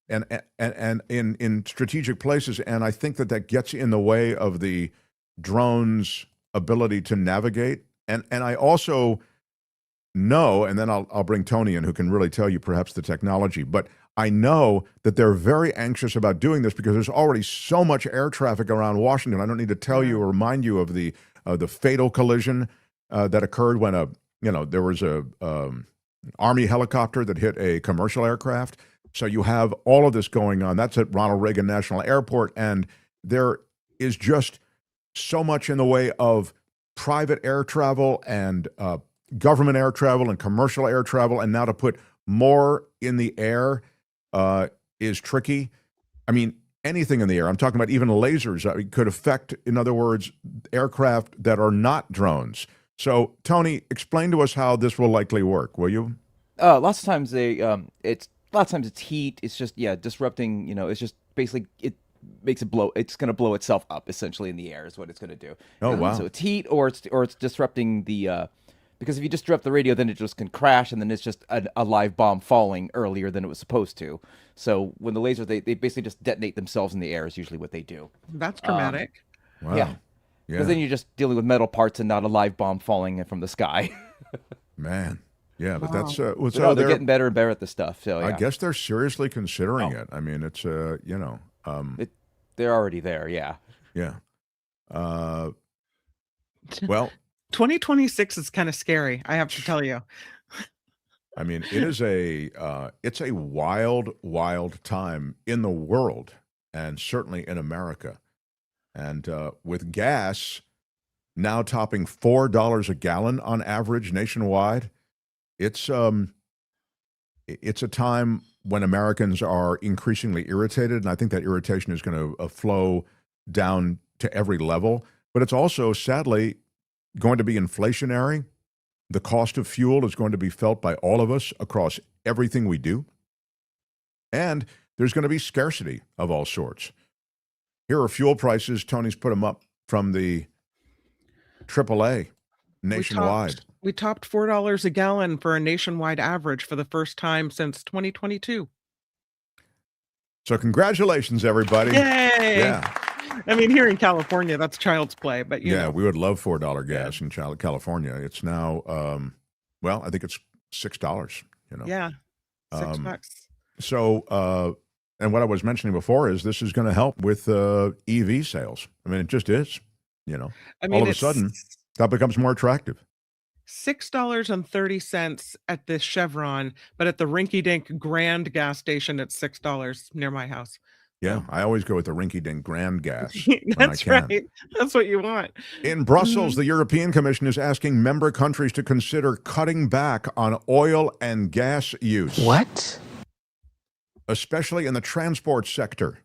and in strategic places, and I think that gets in the way of the drone's ability to navigate. And I also know, and then I'll bring Tony in, who can really tell you perhaps the technology, but I know that they're very anxious about doing this because there's already so much air traffic around Washington. I don't need to tell you or remind you of the fatal collision that occurred when there was a Army helicopter that hit a commercial aircraft. So you have all of this going on. That's at Ronald Reagan National Airport, and there is just so much in the way of private air travel and government air travel and commercial air travel, and now to put more in the air is tricky. I mean, anything in the air. I'm talking about even lasers could affect, in other words, aircraft that are not drones. So, Tony, explain to us how this will likely work, will you? Lots of times it's heat. It's just disrupting. It's just basically it makes it blow. It's going to blow itself up essentially in the air is what it's going to do. Oh wow! So it's heat, or it's disrupting the. Because if you disrupt the radio, then it just can crash, and then it's just a live bomb falling earlier than it was supposed to. So when the lasers, they basically just detonate themselves in the air is usually what they do. That's dramatic. Wow. Yeah. Because then you're just dealing with metal parts and not a live bomb falling from the sky. Man. Yeah, but that's so they're getting better and better at this stuff. So I guess they're seriously considering it. I mean, it's they're already there. Yeah. Yeah. Well, 2026 is kind of scary, I have to tell you. I mean, it's a wild, wild time in the world, and certainly in America. And with gas now topping $4 a gallon on average nationwide, it's a time when Americans are increasingly irritated, and I think that irritation is going to flow down to every level. But it's also, sadly, going to be inflationary. The cost of fuel is going to be felt by all of us across everything we do. And there's going to be scarcity of all sorts. Here are fuel prices. Tony's put them up from the AAA nationwide. We topped $4 a gallon for a nationwide average for the first time since 2022. So congratulations, everybody. Yay! Yeah. I mean, here in California, that's child's play, but you know. We would love $4 gas in California. It's now, I think it's $6, Yeah, $6. So, and what I was mentioning before is this is going to help with EV sales. I mean, it just is, I mean, all of a sudden, that becomes more attractive. $6.30 at the Chevron, but at the rinky-dink Grand gas station, it's $6 near my house. Yeah, I always go with the rinky-dink Grand gas. That's right. That's what you want. In Brussels, the European Commission is asking member countries to consider cutting back on oil and gas use. What? Especially in the transport sector.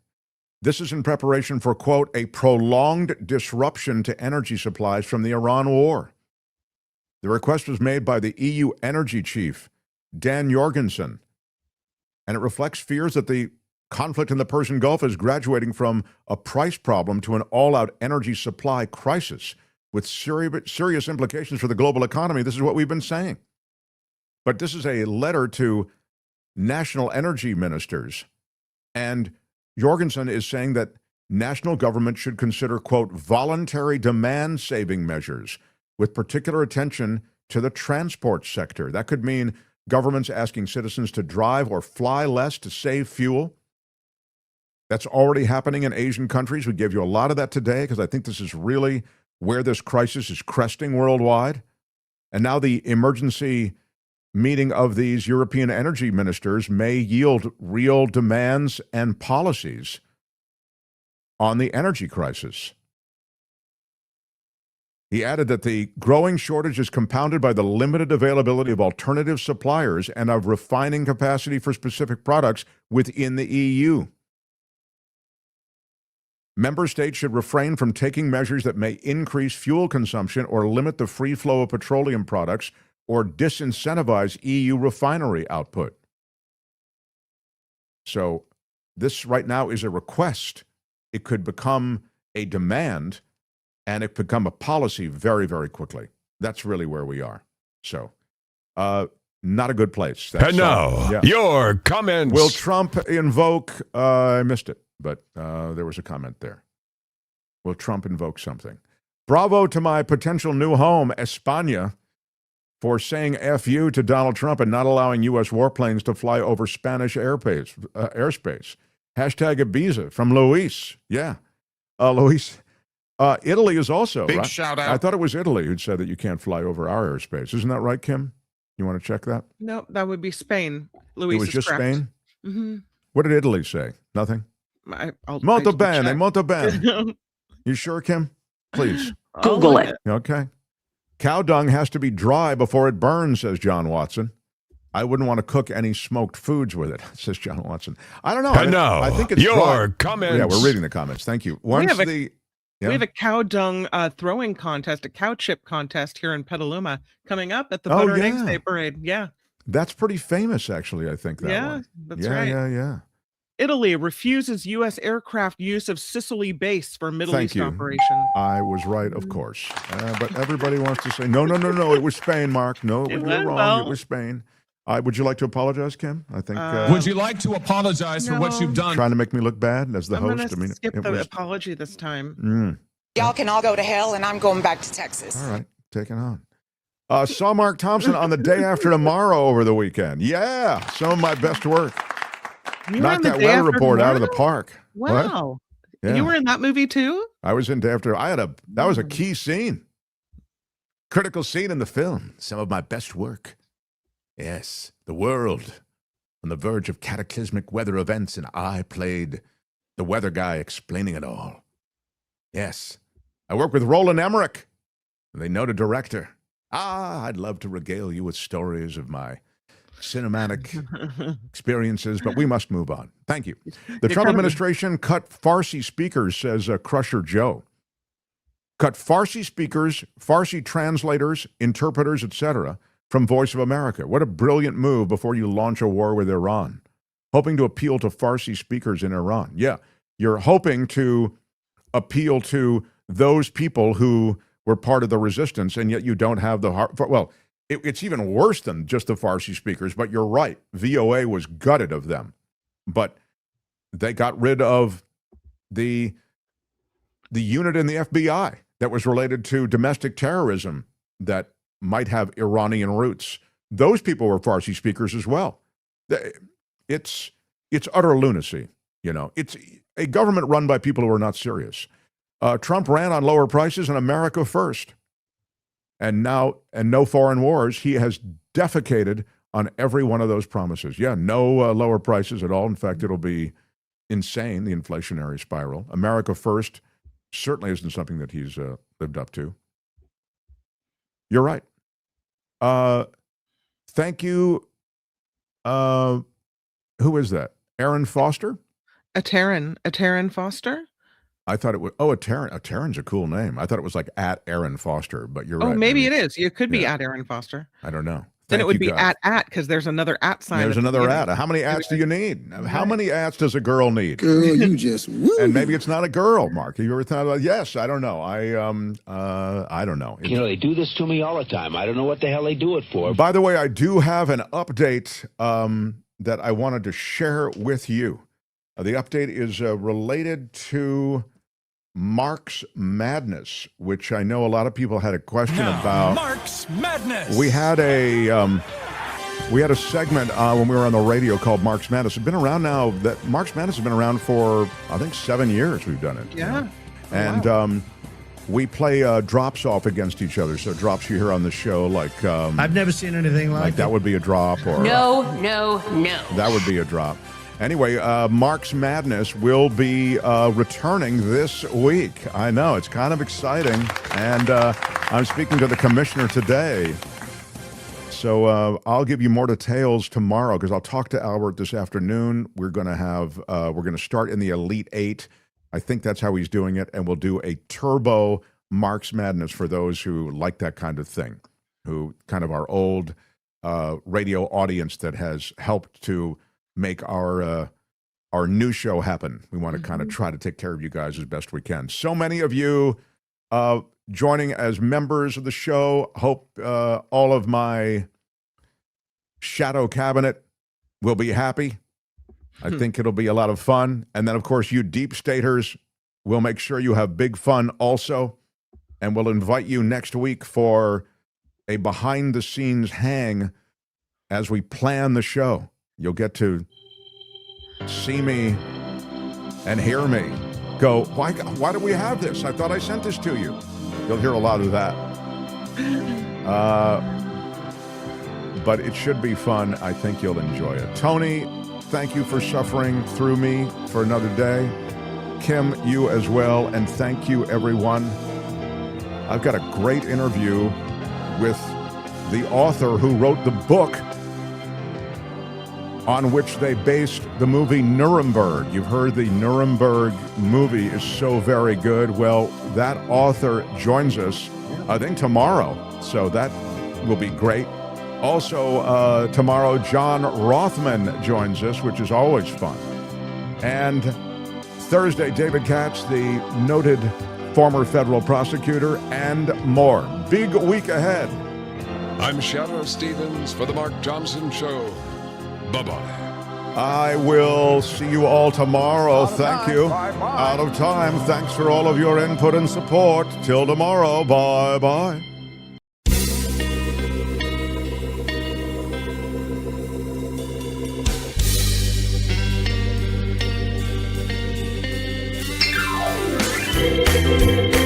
This is in preparation for, quote, a prolonged disruption to energy supplies from the Iran war. The request was made by the EU energy chief, Dan Jorgensen, and it reflects fears that the conflict in the Persian Gulf is graduating from a price problem to an all-out energy supply crisis with serious implications for the global economy. This is what we've been saying. But this is a letter to national energy ministers, and Jorgensen is saying that national government should consider, quote, voluntary demand-saving measures with particular attention to the transport sector. That could mean governments asking citizens to drive or fly less to save fuel. That's already happening in Asian countries. We gave you a lot of that today because I think this is really where this crisis is cresting worldwide. And now the emergency meeting of these European energy ministers may yield real demands and policies on the energy crisis. He added that the growing shortage is compounded by the limited availability of alternative suppliers and of refining capacity for specific products within the EU. Member states should refrain from taking measures that may increase fuel consumption or limit the free flow of petroleum products or disincentivize EU refinery output. So this right now is a request. It could become a demand. and it become a policy very, very quickly. That's really where we are. So, not a good place. That's, and now, your comments. Will Trump invoke, I missed it, but there was a comment there. Will Trump invoke something? Bravo to my potential new home, España, for saying F you to Donald Trump and not allowing U.S. warplanes to fly over Spanish airspace. Hashtag Ibiza from Luis. Yeah. Luis. Italy is also. Big right? shout out. I thought it was Italy who'd said that you can't fly over our airspace. Isn't that right, Kim? You want to check that? No, that would be Spain. Luis it was is just correct. Spain? Mm-hmm. What did Italy say? Nothing? Molto bene, molto bene. You sure, Kim? Please. Google it. Okay. Cow dung has to be dry before it burns, says John Watson. I wouldn't want to cook any smoked foods with it, says John Watson. I don't know. And now, I think it's your dry. comments. Yeah, we're reading the comments. Thank you. We have a cow dung throwing contest, a cow chip contest here in Petaluma coming up at the Butter and Eggs Day Parade. Yeah. That's pretty famous, actually, I think, that one. That's right. Yeah. Italy refuses U.S. aircraft use of Sicily base for Middle East operation. I was right, of course. But everybody wants to say, no, it was Spain, Mark. No, you're wrong. It was Spain. Would you like to apologize, Kim? I think. Would you like to apologize for what you've done? Trying to make me look bad as the host? I'm going to skip the apology this time. Y'all can all go to hell, and I'm going back to Texas. All right, taking on. Saw Mark Thompson on the day after tomorrow over the weekend. Yeah, some of my best work. Knocked that weather report out of the park. Wow. Yeah. You were in that movie too? I was in day after. That was a key scene. Critical scene in the film. Some of my best work. Yes, the world on the verge of cataclysmic weather events, and I played the weather guy explaining it all. Yes, I work with Roland Emmerich, the noted director. I'd love to regale you with stories of my cinematic experiences, but we must move on. Thank you. The Trump administration cut Farsi speakers, says Crusher Joe. Cut Farsi speakers, Farsi translators, interpreters, etc., from Voice of America. What a brilliant move before you launch a war with Iran. Hoping to appeal to Farsi speakers in Iran. Yeah, you're hoping to appeal to those people who were part of the resistance, and yet you don't have the heart. Well, it's even worse than just the Farsi speakers, but you're right. VOA was gutted of them. But they got rid of the unit in the FBI that was related to domestic terrorism that might have Iranian roots. Those people were Farsi speakers as well. It's utter lunacy, you know. It's a government run by people who are not serious. Trump ran on lower prices and America first. And now, and no foreign wars, he has defecated on every one of those promises. Yeah, no lower prices at all. In fact, it'll be insane, the inflationary spiral. America first certainly isn't something that he's lived up to. You're right. Thank you. Who is that? Aaron Foster? A Taryn Foster? I thought it was, a Taryn's a cool name. I thought it was like at Aaron Foster, but you're right. Oh, maybe it is. It could be at Aaron Foster. I don't know. Then it would be at because there's another at sign. There's another at. How many ats do you need? How many ats does a girl need? Girl, you just woo. And maybe it's not a girl, Mark. Have you ever thought about? Yes, I don't know. I don't know. You know, they do this to me all the time. I don't know what the hell they do it for. By the way, I do have an update that I wanted to share with you. The update is related to Mark's Madness, which I know a lot of people had a question about. Mark's Madness. We had a segment when we were on the radio called Mark's Madness. It's been around now. That Mark's Madness has been around for I think 7 years. We've done it. Yeah. You know? And we play drops off against each other. So drops you hear on the show, like I've never seen anything like that. Would be a drop, or No. that would be a drop. Anyway, Mark's Madness will be returning this week. I know, it's kind of exciting. And I'm speaking to the commissioner today. So I'll give you more details tomorrow because I'll talk to Albert this afternoon. We're going to start in the Elite Eight. I think that's how he's doing it. And we'll do a turbo Mark's Madness for those who like that kind of thing, who kind of our old radio audience that has helped to make our new show happen. We want to kind of try to take care of you guys as best we can. So many of you joining as members of the show. Hope all of my shadow cabinet will be happy. I think it'll be a lot of fun. And then, of course, you deep staters will make sure you have big fun also. And we'll invite you next week for a behind-the-scenes hang as we plan the show. You'll get to see me and hear me go, why do we have this? I thought I sent this to you. You'll hear a lot of that. But it should be fun. I think you'll enjoy it. Tony, thank you for suffering through me for another day. Kim, you as well. And thank you, everyone. I've got a great interview with the author who wrote the book on which they based the movie Nuremberg. You've heard the Nuremberg movie is so very good. Well, that author joins us, I think, tomorrow. So that will be great. Also, tomorrow, John Rothman joins us, which is always fun. And Thursday, David Katz, the noted former federal prosecutor, and more. Big week ahead. I'm Shadow Stevens for the Mark Johnson Show. Bye-bye. I will see you all tomorrow. Thank you. Out of time. Thanks for all of your input and support. Till tomorrow. Bye-bye. Thank you.